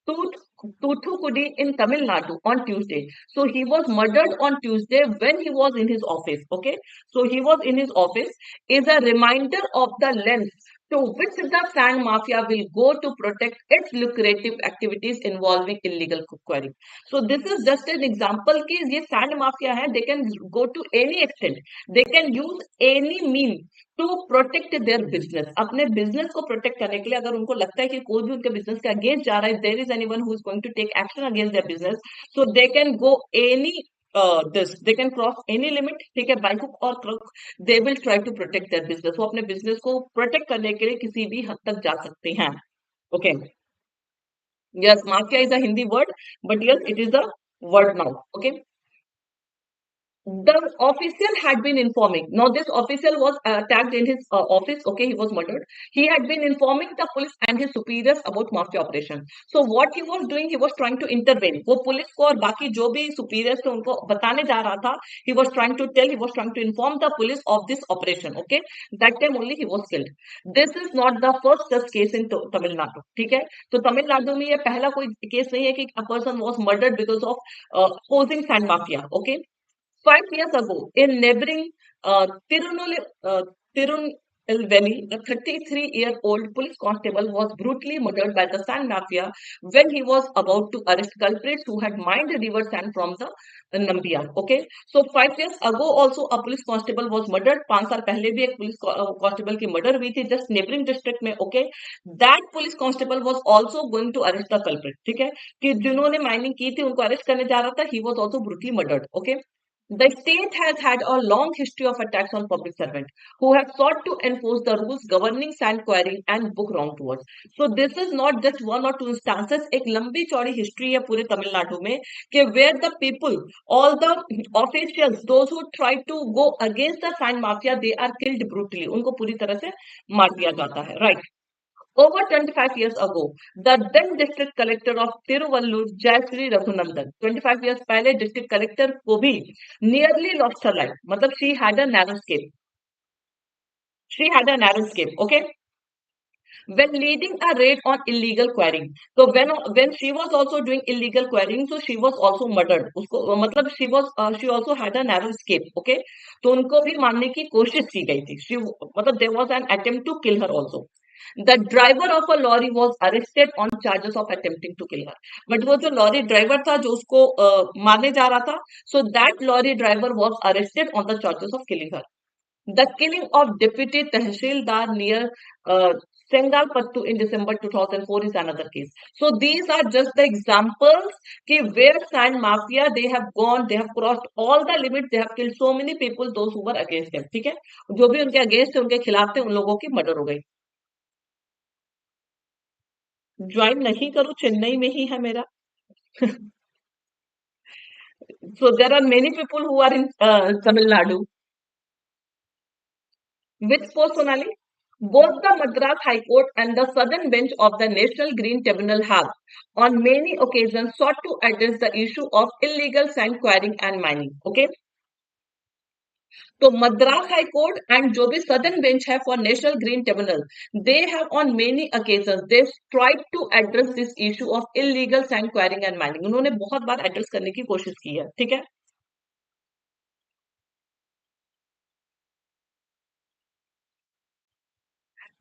Tut- Thoothukudi in Tamil Nadu on Tuesday. So he was murdered on Tuesday when he was in his office. Okay, so he was in his office is a reminder of the length to which the sand mafia will go to protect its lucrative activities involving illegal quarrying. So this is just an example कि ये sand mafia है, they can go to any extent, they can use any mean to protect their business. अपने business को protect करने के लिए अगर उनको लगता है कि कोई भी उनके बिजनेस के अगेंस्ट जा रहा है, there is anyone who is going to take action against their business, so they can go any this, they can cross any limit, ठीक है, बाय हुक और crook, they will try to protect their business. वो अपने business को protect करने के लिए किसी भी हद तक जा सकते हैं. Okay, yes, mafia is a Hindi word, but yes it is a word now. Okay, the official had been informing. Now, this official was attacked in his office. Okay, he was murdered. He had been informing the police and his superiors about mafia operation. So, what he was doing, he was trying to intervene. वो police को और बाकी जो भी superiors थे उनको बताने जा रहा था. He was trying to tell, he was trying to inform the police of this operation. Okay, that time only he was killed. This is not the first such case in Tamil Nadu. ठीक है, तो तमिलनाडु में ये पहला कोई case नहीं है कि a person was murdered because of opposing sand mafia. Okay. 5 years ago, in neighboring Tirunelveli, a 33-year-old police constable was brutally murdered by the sand mafia when he was about to arrest culprits who had mined river sand from the Nambiar. Okay, so 5 years ago also a police constable was murdered. 5 साल पहले भी एक police constable की murder हुई थी just neighbouring district में. Okay, that police constable was also going to arrest the culprit. ठीक है, कि जिन्होंने माइनिंग की थी उनको अरेस्ट करने जा रहा था. He was also brutally murdered. Okay, the state has had a long history of attacks on public servants who have sought to enforce the rules governing sand quarrying and book wrongdoers. So this is not just one or two instances. एक लंबी चौड़ी history है पूरे तमिलनाडु में कि where the people, all the officials, those who try to go against the sand mafia, they are killed brutally. उनको पूरी तरह से मार दिया जाता है. Right. Over 25 years ago, the then district collector of Tiruvallur, Jayashree Raghunandan, 25 years पहले district collector को भी nearly lost her life. मतलब she had a narrow escape. She had a narrow escape. Okay. When leading a raid on illegal quarrying, so when she was also doing illegal quarrying, so she was also murdered. उसको मतलब she also had a narrow escape. Okay, तो उनको भी मारने की कोशिश की गई थी. She मतलब there was an attempt to kill her also. The driver of a lorry was arrested on charges of attempting to kill her. But वो जो लॉरी ड्राइवर था जो उसको मारने जा रहा था, so that lorry driver was arrested on the charges of killing her. The killing of Deputy Tehsildar near Sengalpattu in December 2004 is another case. So these are just the examples कि where sand mafia they have gone, they have crossed all the limits, they have killed so many people, those who were against them. ठीक है, जो भी उनके against थे, उनके खिलाफ थे, उन लोगों की मर्डर हो गई. ज्वाइन नहीं करूं, चेन्नई में ही है मेरा. So there are many people who are in Tamil Nadu. Which post, Sonali? Both the Madras High Court and the Southern Bench of the National Green Tribunal have, on many occasions, sought to address the issue of illegal sand quarrying and mining. Okay. तो Madras high court and जो भी southern bench है for national green tribunal, they have on many occasions they tried to address this issue of illegal sand quarrying and mining. उन्होंने बहुत बार address करने की कोशिश की है. ठीक है.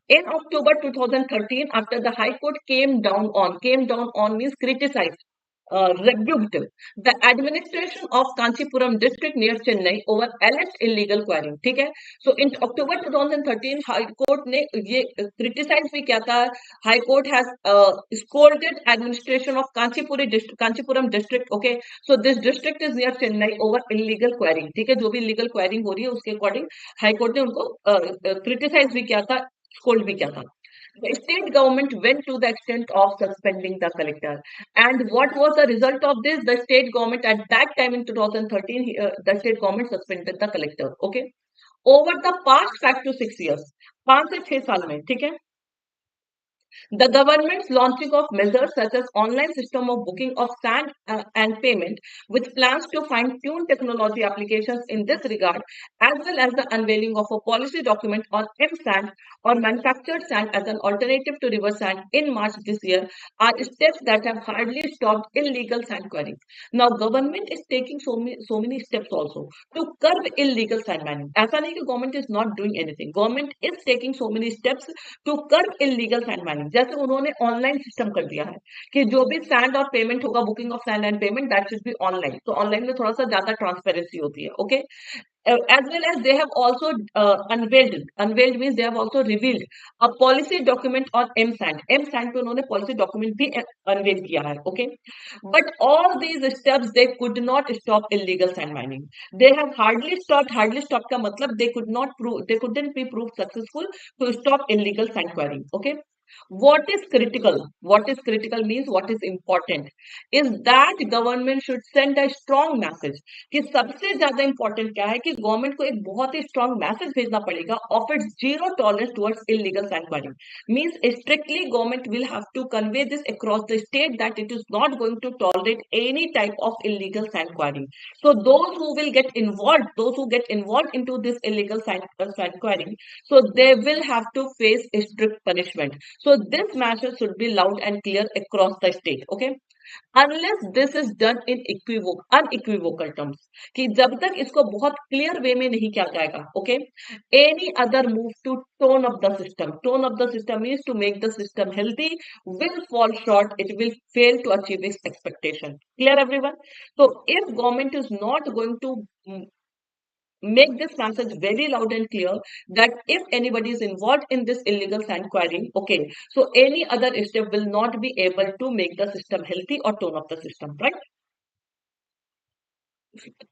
In October 2013, after the High Court came down on means criticized, rebuked the administration of Kanchipuram district near Chennai over alleged illegal quarrying. ठीक है. So in October 2013, High Court ने ये criticize भी किया था. High Court has scolded administration of Kanchipuram district. Okay. So this district is near Chennai over illegal quarrying. ठीक है. जो भी illegal quarrying हो रही है उसके according High Court ने उनको criticize भी किया था, scold भी किया था. The state government went to the extent of suspending the collector. And what was the result of this? The state government at that time in 2013, the state government suspended the collector. Okay. Over the past 5 to 6 years, 5 से 6 साल में, ठीक है, the government's launching of measures such as online system of booking of sand and payment with plans to fine-tune technology applications in this regard, as well as the unveiling of a policy document on M-sand or manufactured sand as an alternative to river sand in March this year, are steps that have hardly stopped illegal sand quarrying. Now, government is taking so many steps also to curb illegal sand mining. ऐसा नहीं कि government is not doing anything. Government is taking so many steps to curb illegal sand mining. जैसे उन्होंने online system कर दिया है कि जो भी सैंड और पेमेंट होगा, booking of sand and payment, that should be online. तो ऑनलाइन में थोड़ा सा ज्यादा ट्रांसपेरेंसी होती है. Okay. As well as they have also unveiled means they have also revealed a policy document on M-sand. M-sand पे उन्होंने policy document भी unveil किया है. Okay. But all these steps they could not stop illegal sand mining. They have hardly stopped. Hardly stopped का मतलब they couldn't be proved successful to stop illegal sand quarrying. Okay. What is critical? What is critical means what is important is that government should send a strong message. कि सबसे ज्यादा important क्या है कि government को एक बहुत ही strong message भेजना पड़ेगा of its zero tolerance towards illegal sand quarrying. Means strictly government will have to convey this across the state that it is not going to tolerate any type of illegal sand quarrying. So those who will get involved, those who get involved into this illegal sand quarrying, so they will have to face a strict punishment. So this message should be loud and clear across the state. Okay. Unless this is done in unequivocal terms, कि जब तक इसको बहुत clear way में नहीं किया जाएगा, okay, any other move to tone up the system means to make the system healthy will fall short. It will fail to achieve its expectation. Clear, everyone? So if government is not going to make this message very loud and clear that if anybody is involved in this illegal sand quarrying, okay, so any other step will not be able to make the system healthy or tone up the system, right?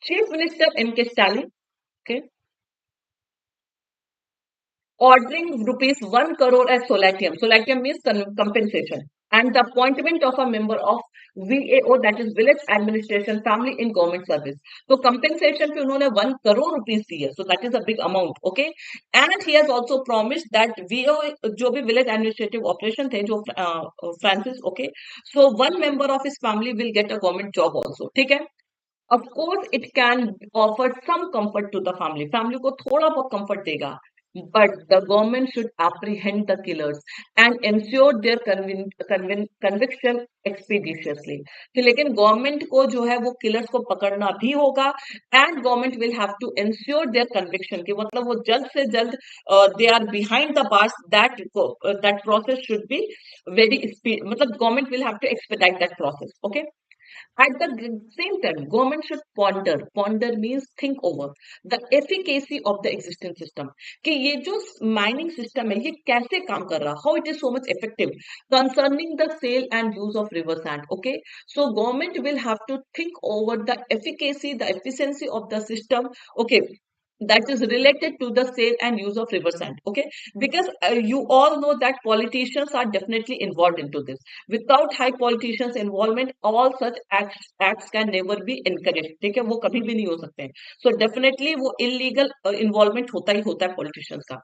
Chief Minister M.K. Stalin, okay, ordering rupees 1 crore as solatium. Solatium means compensation. And the appointment of a member of VAO, that is Village Administration Family in Government Service. So compensation पे उन्होंने 1 crore rupees दी है. So that is a big amount, okay? And he has also promised that VAO, जो भी Village Administrative Operation थे, जो Francis, okay? So one member of his family will get a government job also, ठीक है? Of course, it can offer some comfort to the family. Family को थोड़ा बहुत comfort देगा. but the government should apprehend the killers and ensure their conviction expeditiously. कि लेकिन government को जो है वो किलर्स को पकड़ना भी होगा and government will have to ensure their conviction कि मतलब वो जल्द से जल्द they are behind the bars that process should be very speed मतलब government will have to expedite that process okay at the same time, government should ponder. Ponder means think over the efficacy of the existing system. कि ये जो mining system है, ये कैसे काम कर रहा? How it is so much effective concerning the sale and use of river sand. Okay, so government will have to think over the efficacy, the efficiency of the system. Okay, that is related to the sale and use of river sand. Okay, because you all know that politicians are definitely involved into this. Without high politicians involvement, all such acts can never be encouraged. ठीक है वो कभी भी नहीं हो सकते हैं. So definitely वो illegal involvement होता ही होता है politicians का.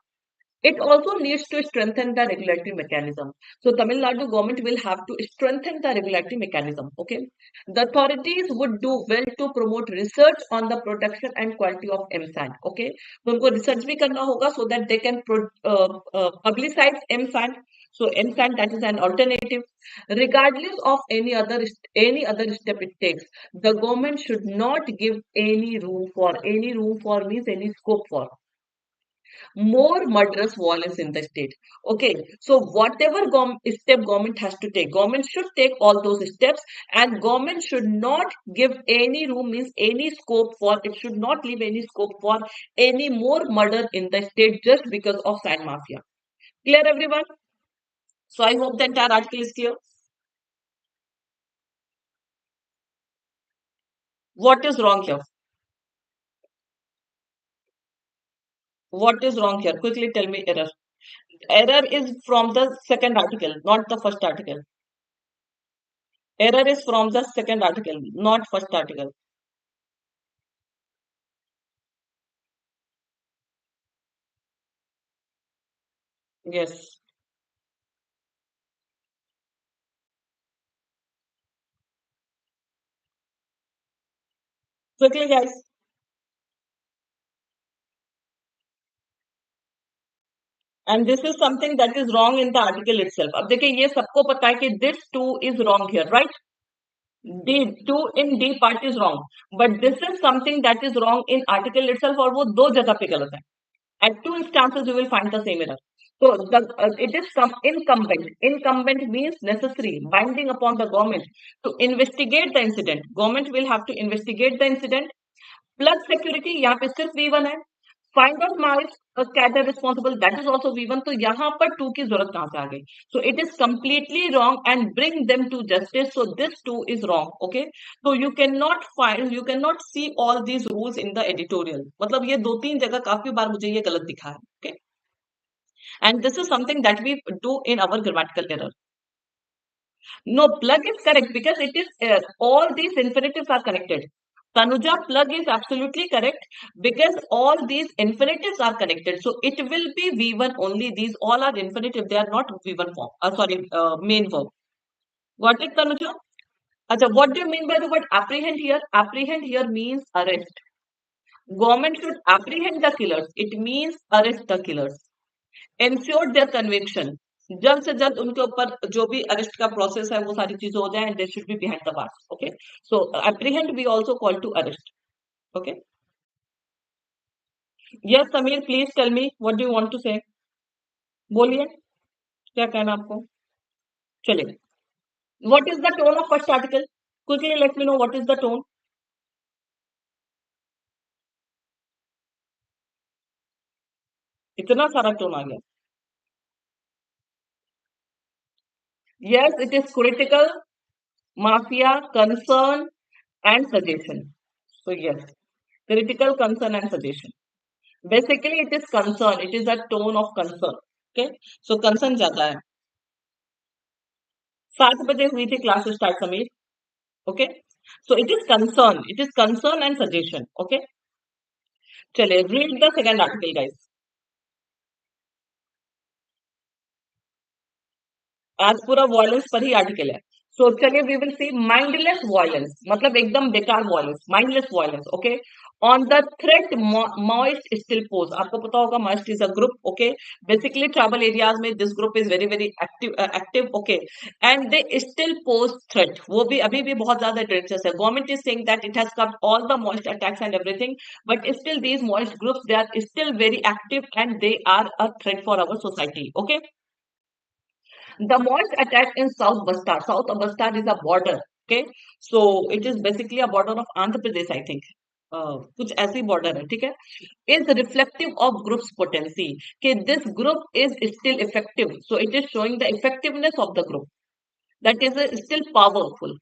It also needs to strengthen the regulatory mechanism. So Tamil Nadu government will have to strengthen the regulatory mechanism. Okay, the authorities would do well to promote research on the production and quality of M-sand. Okay, तो उनको research भी करना होगा so that they can publicize M-sand. So M-sand that is an alternative. Regardless of any other step it takes, the government should not give any room for means any scope for more murderous violence in the state. Okay, so whatever step government has to take, government should take all those steps, and government should not give any room means any scope for it should not leave any scope for any more murder in the state just because of sand mafia. Clear, everyone? So I hope the entire article is clear. What is wrong here? What is wrong here? Quickly tell me error. Error is from the second article, not the first article. Error is from the second article, not first article. Yes. Quickly, guys. And this is something that is wrong in the article itself. अब देखिए ये सबको पता है कि this too is wrong here, right? D two in D part is wrong, but this is something that is wrong in article itself और वो दो जगह पे गलत है. At two instances you will find the same error. So it is incumbent. Incumbent means necessary, binding upon the government to investigate the incident. Government will have to investigate the incident. Plus security यहाँ पे सिर्फ V1 है. Find out marks cadre responsible, that is also V1. तो यहाँ पर 2 की जरूरत कहाँ से आ गई? So it is completely wrong and bring them to justice. So this 2 is wrong. Okay, so you cannot see all these rules in the editorial. मतलब ये दो तीन जगह काफी बार मुझे ये गलत दिखा है. Okay, and this is something that we do in our grammatical error. No, plug is correct because it is all these infinitives are connected. Tanuja, plug is absolutely correct because all these infinitives are connected. So it will be V1 only. These all are infinitive. They are not V1 form. Sorry, main verb. Got it, Tanuja? Acha, what do you mean by the word apprehend here? Apprehend here means arrest. Government should apprehend the killers. It means arrest the killers. Ensure their conviction. जल्द से जल्द उनके ऊपर जो भी arrest का process है वो सारी चीजें हो जाए and they should be behind the bars. Okay, so apprehend we also call to arrest. Okay, yes Sameer, please tell me what do you want to say. बोलिए क्या कहना आपको. चलिए, what is the tone of first article? Quickly let me know what is the tone. इतना सारा tone आ गया. Yes, it is critical, mafia, concern and suggestion. So yes, critical, concern and suggestion. Basically it is concern. It is a tone of concern. Okay, so concern ज्यादा है. 7 बजे हुई थी class start Sameer. Okay, so it is concern. It is concern and suggestion. Okay, चलिए read the second article guys. आज पूरा violence पर ही article है. So चलिए we will see mindless violence, मतलब एकदम बेकार violence, mindless violence, okay? On the threat, Maoist still pose. आपको पता होगा Maoist is a group, okay? Basically tribal areas में this group is very very active, okay? And they still pose threat. वो भी अभी भी बहुत ज़्यादा dangerous है. Government is saying that it has cut all the Maoist attacks and everything, but still these Maoist groups, they are still very active and they are a threat for our society, okay? The Moist attack in South Bastard. South Bastard is a border. Okay, so it is basically a border of Andhra Pradesh, I think. कुछ ऐसी border है, ठीक है? Is reflective of group's potency. कि this group is still effective. So it is showing the effectiveness of the group. That is still powerful.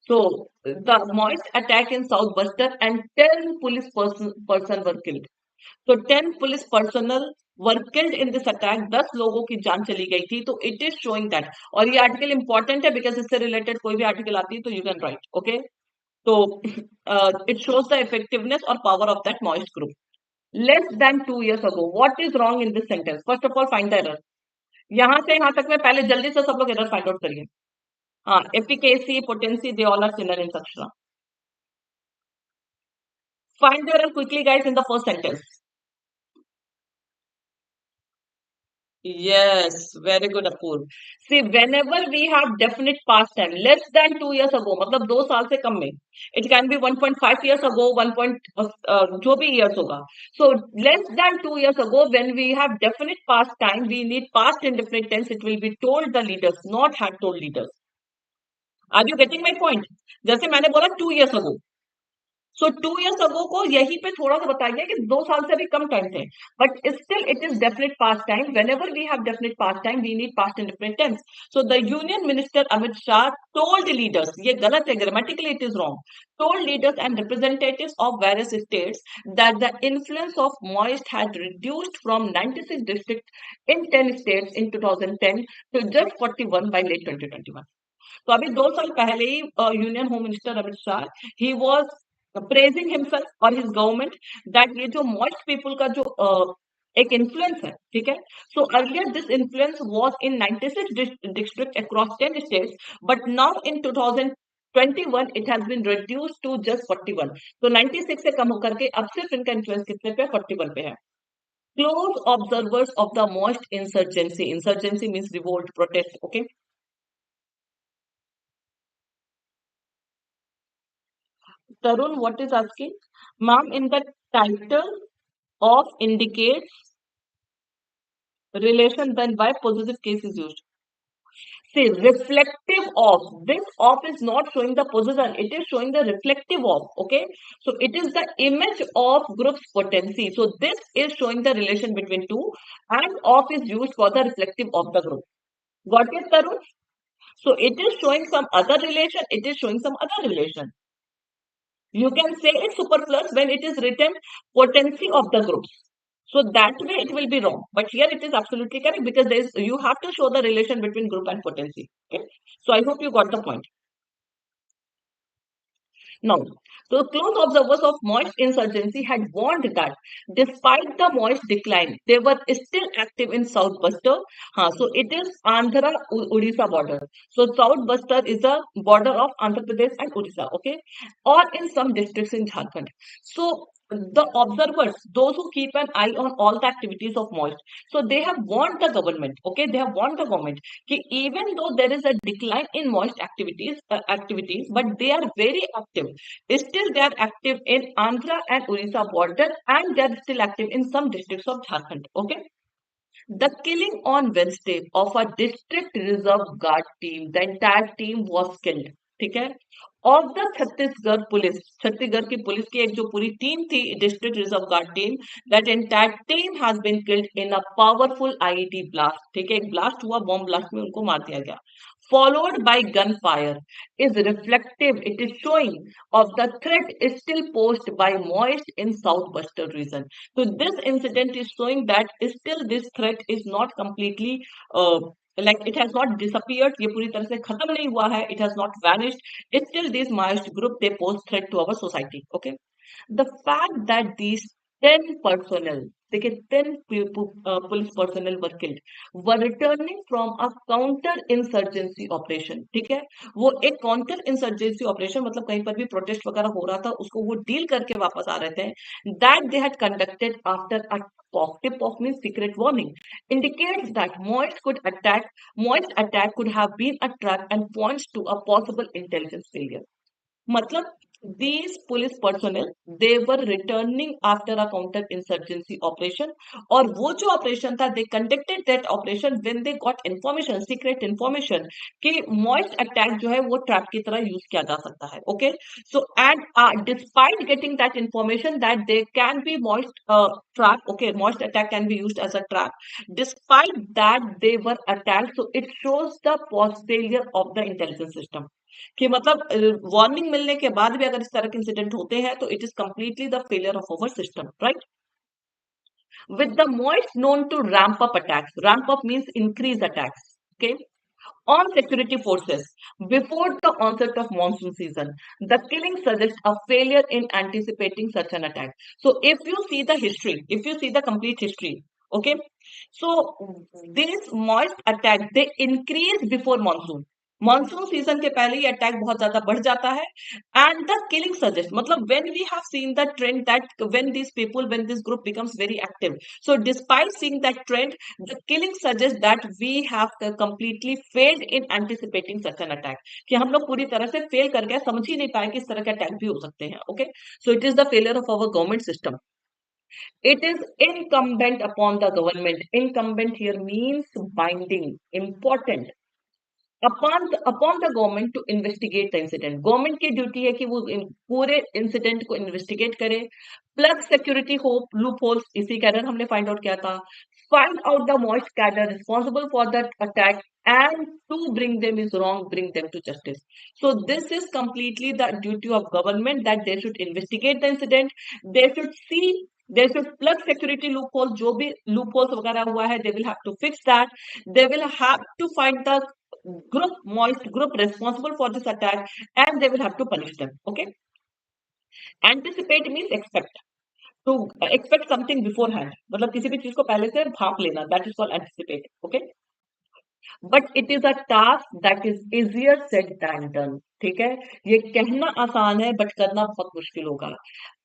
So the Moist attack in South Buster and 10 police person were killed. तो 10 police personal were killed in this attack, 10 लोगों की जान चली गई थी. तो it is showing that, और ये आर्टिकल इंपॉर्टेंट है बिकॉज इससे रिलेटेड कोई भी आर्टिकल आती है तो यू कैन राइट, ओके. तो इट शोज द इफेक्टिवनेस और power of that moist group. Less than 2 years ago, what is wrong in this sentence? First of all find the error. यहां से यहां तक में पहले जल्दी से सब लोग एरर फाइंड आउट करिए. हाँ, efficacy, potency, they all are similar in suction. Find the error quickly guys in the first sentence. Yes, very good, Apoorv. See, whenever we have definite past time, less than 2 years ago, मतलब 2 साल से कम में, it can be 1.5 years ago, जो भी years होगा. So less than 2 years ago, when we have definite past time, we need past indefinite tense. It will be told the leaders, not had told leaders. Are you getting my point? जैसे मैंने बोला 2 years ago. सो 2 years ago को यहीं पे थोड़ा सा बताया गया कि 2 साल से भी कम टाइम थे, but still it is definite past time. Whenever we have definite past time, we need past indefinite tense. So the union minister Amit Shah told leaders, ये गलत है, grammatically it is wrong, told leaders and representatives of various states that the influence of moist had reduced from 96 districts in 10 states in 2010 to just 41 by late 2021. तो अभी 2 साल पहले ही union home minister Amit Shah, he was praising himself और his government that ये जो moist people का जो एक इन्फ्लुएंस है, ठीक है. So earlier this influence was in 96 district across 10 states, but now in 2021 it has been reduced to just 41. तो 96 से कम होकर के अब सिर्फ इनका इन्फ्लुएंस कितने पे? 41 पे है. Close observers of the moist insurgency. Insurgency means revolt, protest, okay. Tarun, what is asking? Ma'am, in the title of indicates relation, then why possessive case is used? See, reflective of. This of is not showing the possessor. It is showing the reflective of. Okay. So it is the image of group's potency. So this is showing the relation between two, and of is used for the reflective of the group. Got it, Tarun? So it is showing some other relation. It is showing some other relation. You can say it's superfluous when it is written potency of the groups. So that way it will be wrong. But here it is absolutely correct because there is, you have to show the relation between group and potency. Okay. So I hope you got the point. Now, the close observers of moist insurgency had warned that despite the moist decline, they were still active in South Buster. So it is Andhra Odisha border. So South Buster is the border of Andhra Pradesh and Odisha, okay, or in some districts in Jharkhand. So the observers, those who keep an eye on all the activities of moist, so they have warned the government, okay, they have warned the government that even though there is a decline in moist activities, but they are very active. Still they are active in Andhra and Odisha border, and they are still active in some districts of Jharkhand, okay. The killing on Wednesday of a district reserve guard team, the entire team was killed, ठीक है. Of the Chhattisgarh की police की एक जो पूरी team थी, district reserve guard team, that entire team has been killed in a powerful IED blast. ठीक है, एक ब्लास्ट हुआ, बॉम्ब ब्लास्ट में उनको मार दिया गया. Followed by gunfire is reflective. It is showing of the threat is still posed by moist in southwestern region. So this incident is showing that still this threat is not completely like it has not disappeared. ये पूरी तरह से खत्म नहीं हुआ है. It has not vanished. Still this moist group, they pose threat to our society. Okay. The fact that these 10 देखिए 10 police personal were killed, were returning from a counter insurgency operation. ठीक है, वो एक काउंटर इंसर्जेंसी ऑपरेशन मतलब कहीं पर भी protest वगैरह हो रहा था, उसको वो डील करके वापस आ रहे थे, that they had conducted after a tip of means secret warning indicates that moist attack could have been a trap and points to a possible intelligence failure। मतलब these police personnel they were returning after a counter insurgency operation, और वो जो operation था they conducted that operation when they got information, secret information कि moist attack जो है वो trap की तरह यूज किया जा सकता है। okay, so and despite getting that information that they can be moist trap, okay, moist attack can be used as a trap, despite that they were attacked, so it shows the failure of the intelligence system कि मतलब warning मिलने के बाद भी अगर इस तरह के इंसिडेंट होते हैं तो it is completely the failure of our system, right. With the most known to ramp up attacks, ramp up means increase attacks, okay, on security forces before the onset of monsoon season, the killing suggests a failure in anticipating such an attack। So if you see the history, if you see the complete history, okay, so this moist attack they increase before monsoon, monsoon season के पहले ही attack बहुत ज्यादा बढ़ जाता है। And the killing suggest मतलब when we have seen the trend that when this people when this group becomes very active, so despite seeing that trend the killing suggest that we have completely failed in anticipating such an attack, कि हम लोग पूरी तरह से fail कर गए, समझ ही नहीं पाए कि इस तरह के अटैक भी हो सकते हैं। Okay, so it is the failure of our government system. It is incumbent upon the government. Incumbent here means binding, important, upon the government to investigate the incident। Government की ड्यूटी है कि वो पूरे incident को investigate करे, plus security hope loop holes, इसी cadre हमने find out किया था, find out the most cadre responsible for that attack and to bring them is wrong, bring them to justice। So this is completely the duty of government that they should investigate the incident, they should see, they should plug security loopholes, जो भी loopholes वगैरह हुआ है they will have to fix that, they will have to find the moist group responsible for this attack and they will have to punish them। okay, anticipate means expect, to expect something beforehand, मतलब किसी भी चीज को पहले से भाप लेना, that is called anticipate। okay, but it is a task that is easier said then done. ठीक है, ये कहना आसान है बट करना बहुत मुश्किल होगा,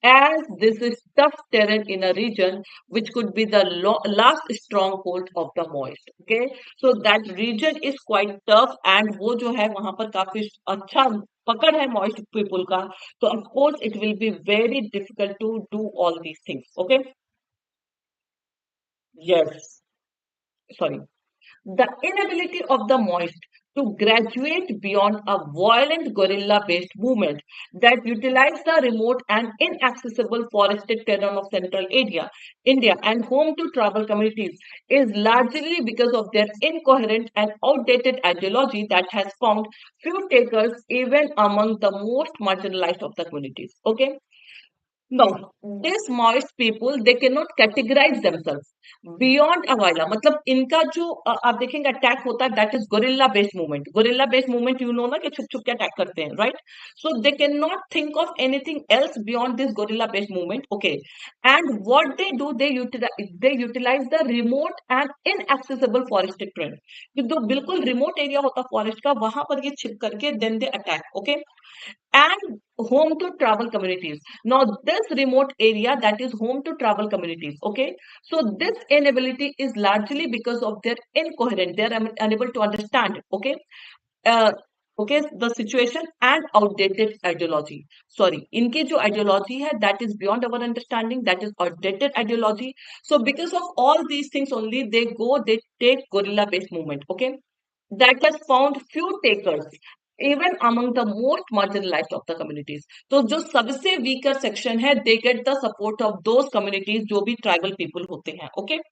as this is tough terrain in a region which could be the last stronghold of the Maoist. Okay, so that region is quite tough and वो जो है वहां पर काफी अच्छा पकड़ है मॉइस्ट पीपुल का, तो of course it will be very difficult to do all these things. Okay, yes, sorry, the inability of the moist to graduate beyond a violent guerrilla-based movement that utilized the remote and inaccessible forested terrain of central India and home to tribal communities is largely because of their incoherent and outdated ideology that has found few takers even among the most marginalized of the communities। Okay, no, these moist people they cannot categorize themselves beyond a while। मतलब इनका जो आप देखेंगे attack होता है that is guerrilla based movement. Guerrilla based movement you know ना कि छुप छुप के अटैक करते हैं, right. So they can not think of anything else beyond this guerrilla based movement. Okay, and what they do they utilize the remote and inaccessible forested trend, जो बिल्कुल रिमोट एरिया होता है फॉरेस्ट का वहां पर ये छिप करके then they attack. Okay, and home to tribal communities। Now this remote area that is home to tribal communities, okay, so this inability is largely because of their incoherent, they are unable to understand, okay, uh, okay, the situation and outdated ideology। Sorry, इनकी जो ideology है that is beyond our understanding, that is outdated ideology। So because of all these things only they take guerrilla based movement, okay, that has found few takers even among the most marginalized of the communities। तो जो सबसे weaker section है they get the support of those communities जो भी tribal people होते हैं। okay,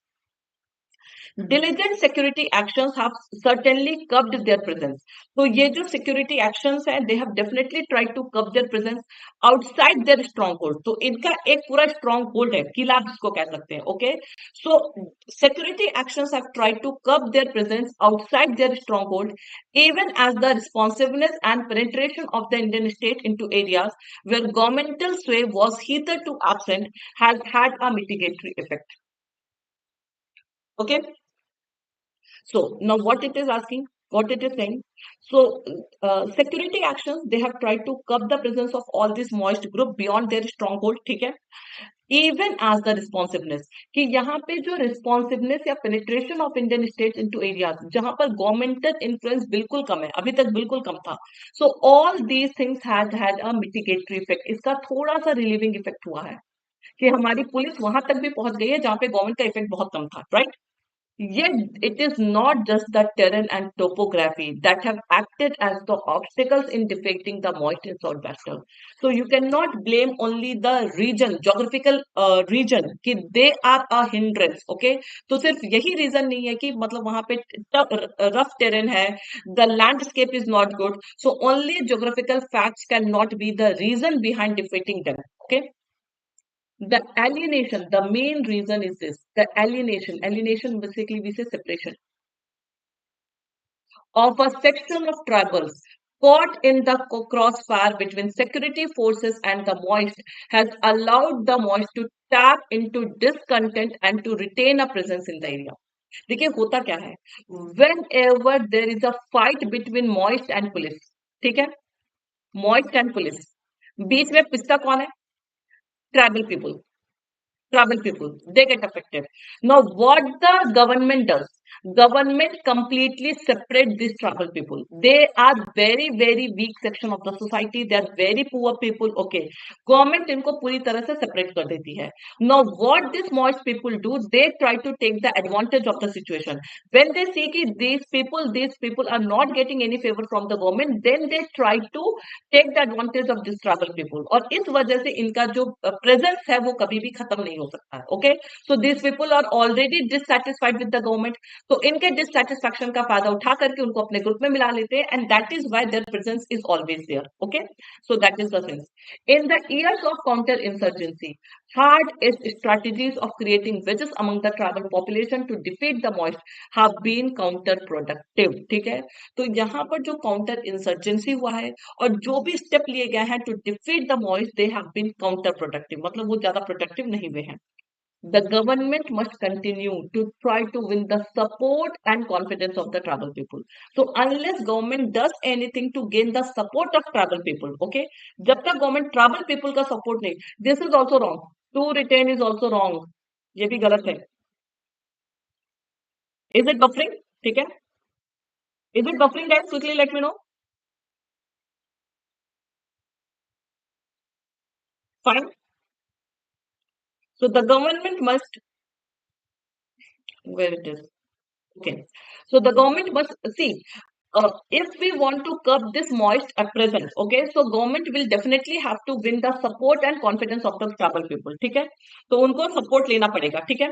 diligent security actions have certainly curbed their presence। तो ये जो security actions हैं they have definitely tried to curb their presence outside their stronghold। तो इनका एक पूरा stronghold है, किला जिसको कह सकते हैं। okay, so security actions have tried to curb their presence outside their stronghold even as the responsiveness and penetration of the Indian state into areas where governmental sway was hitherto absent has had a mitigatory effect। Okay. So now what it is asking, what it is saying. So security actions, they have tried to curb the presence of all this moist group beyond their stronghold. ठीक है. Even as the responsiveness, कि यहाँ पे जो responsiveness या penetration of Indian states into areas जहाँ पर governmental influence बिल्कुल कम है, अभी तक बिल्कुल कम था. So all these things had a mitigatory effect. इसका थोड़ा सा relieving effect हुआ है कि हमारी पुलिस वहां तक भी पहुंच गई है जहां पे गवर्नमेंट का इफेक्ट बहुत कम था, right. Yet it is not just the terrain and topography that have acted as the obstacles in defeating the moist soil vector. So you cannot blame only the region, geographical region, कि they are a hindrance. Okay, तो सिर्फ यही reason नहीं है कि मतलब वहां पे rough terrain है, the landscape is not good. So only geographical facts cannot be the reason behind defeating them. Okay. The alienation, the main reason is this. The alienation basically we say separation of a section of tribals caught in the crossfire between security forces and the moist has allowed the moist to tap into discontent and to retain a presence in the area. देखिए होता क्या है, whenever there is a fight between moist and police, ठीक है, moist and police, बीच में पिसता कौन है, tribal people. Tribal people, they get affected. Now, what the government does, government completely separate these tribal people. They are very, very weak section of the society. They are very poor people. Okay, government इनको पूरी तरह से separate कर देती है. Now, what these moist people do, they try to take the advantage of the situation. When they see that these people are not getting any favor from the government, then they try to take the advantage of this tribal people, और इस वजह से इनका जो presence है वो कभी भी खत्म नहीं हो सकता है. Okay, so this people are already dissatisfied with the government, तो इनके डिससेटिस्फैक्शन का फायदा उठा करके उनको अपने ग्रुप में मिला लेते हैं, and that is why their presence is always there. Okay, so that is the thing. In the years of counter-insurgency, hard strategies of creating wedges among the tribal population to defeat the moist have been counterproductive. ठीक है, तो यहाँ पर जो counter insurgency हुआ है और जो भी स्टेप लिए गए हैं to defeat the Maoist, they have been counter productive, मतलब वो ज्यादा प्रोडक्टिव नहीं हुए हैं. The government must continue to try to win the support and confidence of the tribal people. So unless government does anything to gain the support of tribal people, okay, जब तक government tribal people का support नहीं, this is also wrong. To retain is also wrong. ये भी गलत है. Is it buffering? ठीक है. Is it buffering, guys? Quickly let me know. Fine. So the government must, where it is. Okay. So the government must see, if we want to curb this moist at present, okay, so government will definitely have to win the support and confidence of the tribal people. ठीक है, तो उनको support लेना पड़ेगा. ठीक है,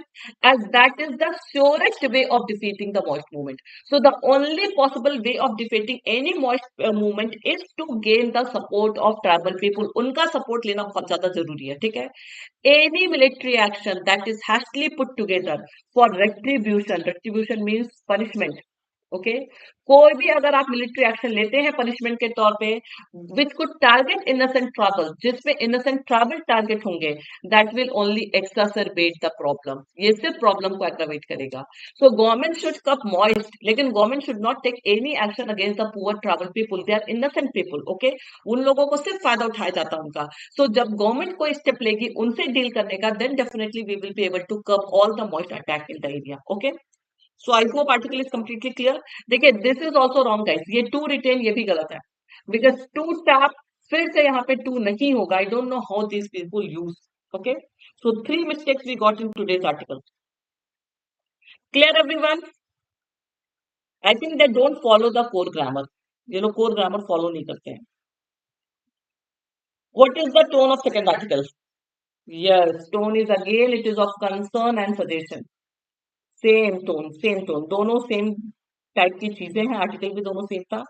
as that is the surest way of defeating the moist movement. So the only possible way of defeating any moist movement is to gain the support of tribal people. उनका support लेना बहुत ज्यादा जरूरी है. ठीक है, any military action that is hastily put together for retribution means punishment. Okay, कोई भी अगर आप मिलिट्री एक्शन लेते हैं पनिशमेंट के तौर पे, which could target innocent tribal, जिसमें इनोसेंट ट्रैवल टारगेट होंगे, that will only exacerbate the problem. ये सिर्फ प्रॉब्लम को एग्रावेट करेगा. So government should curb Maoist, लेकिन government should not take any action against the poor tribal people. They are innocent people. Okay, उन लोगों को सिर्फ फायदा उठाया जाता है उनका. सो जब गवर्नमेंट कोई स्टेप लेगी उनसे डील करने का, then definitely we will be able to curb all the Maoist attack in the area. Okay, so I hope article is completely clear. देखिए this is also wrong guys, ये टू रिटेन ये भी गलत है, बिकॉज टू टैप फिर से यहाँ पे टू नहीं होगा. I don't know how this people use. Okay, so 3 mistakes we got in today's article. Clear everyone? I think they don't follow the core grammar. ये लोग कोर ग्रामर फॉलो नहीं करते हैं. What is the tone of second article? Yes, tone is again it is of concern and suggestion. Same tone, दोनों same type की चीजें हैं. Article भी दोनों सेम था,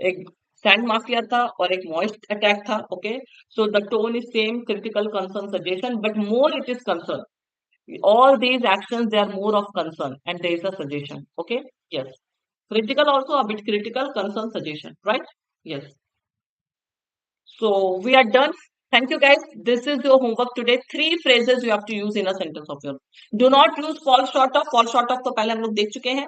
एक सैंड माफिया था और एक मॉइस्ट अटैक था. Okay, so the tone is same, critical, concern, suggestion, but more it is concern. All these actions, they are more of concern and there is a suggestion. Okay, yes, critical also, a bit critical, concern, suggestion, right? Yes. So we are done. Thank you, guys. This is your homework today. 3 phrases you have to use in a sentence of your own. Do not use fall short of. Fall short of तो पहले हम लोग देख चुके हैं.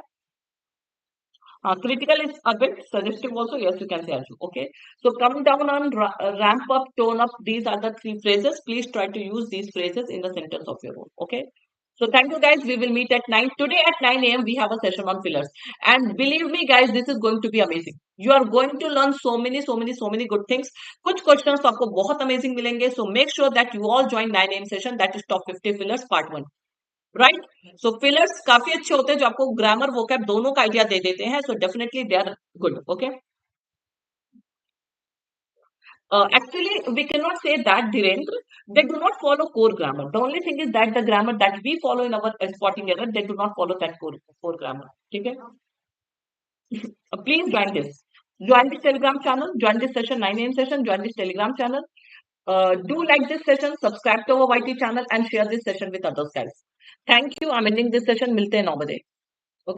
Critical is a bit suggestive also. Yes, you can say as well. Okay. So come down on ramp up, tone up. These are the 3 phrases. Please try to use these phrases in the sentence of your own. Okay. So thank you, guys. We will meet at 9. Today at 9 a.m. we have a session on fillers. And believe me, guys, this is going to be amazing. You are going to learn so many good things. कुछ questions तो आपको बहुत amazing मिलेंगे. So make sure that you all join 9 a.m. session. That is top 50 fillers part 1. Right. So fillers काफी अच्छे होते हैं जो आपको ग्रामर वोकैब दोनों का आइडिया दे देते हैं. So definitely they are good. Okay. Actually, we cannot say that, Dhirendra. They do not follow core grammar. The only thing is that the grammar that we follow in our spotting error, they do not follow that core grammar. ठीक है. Please join this. Join this Telegram channel. Join this session 9 a.m. session. Join this Telegram channel. Do like this session. Subscribe to our YT channel and share this session with others, guys. Thank you. I'm ending this session. मिलते हैं 9 बजे.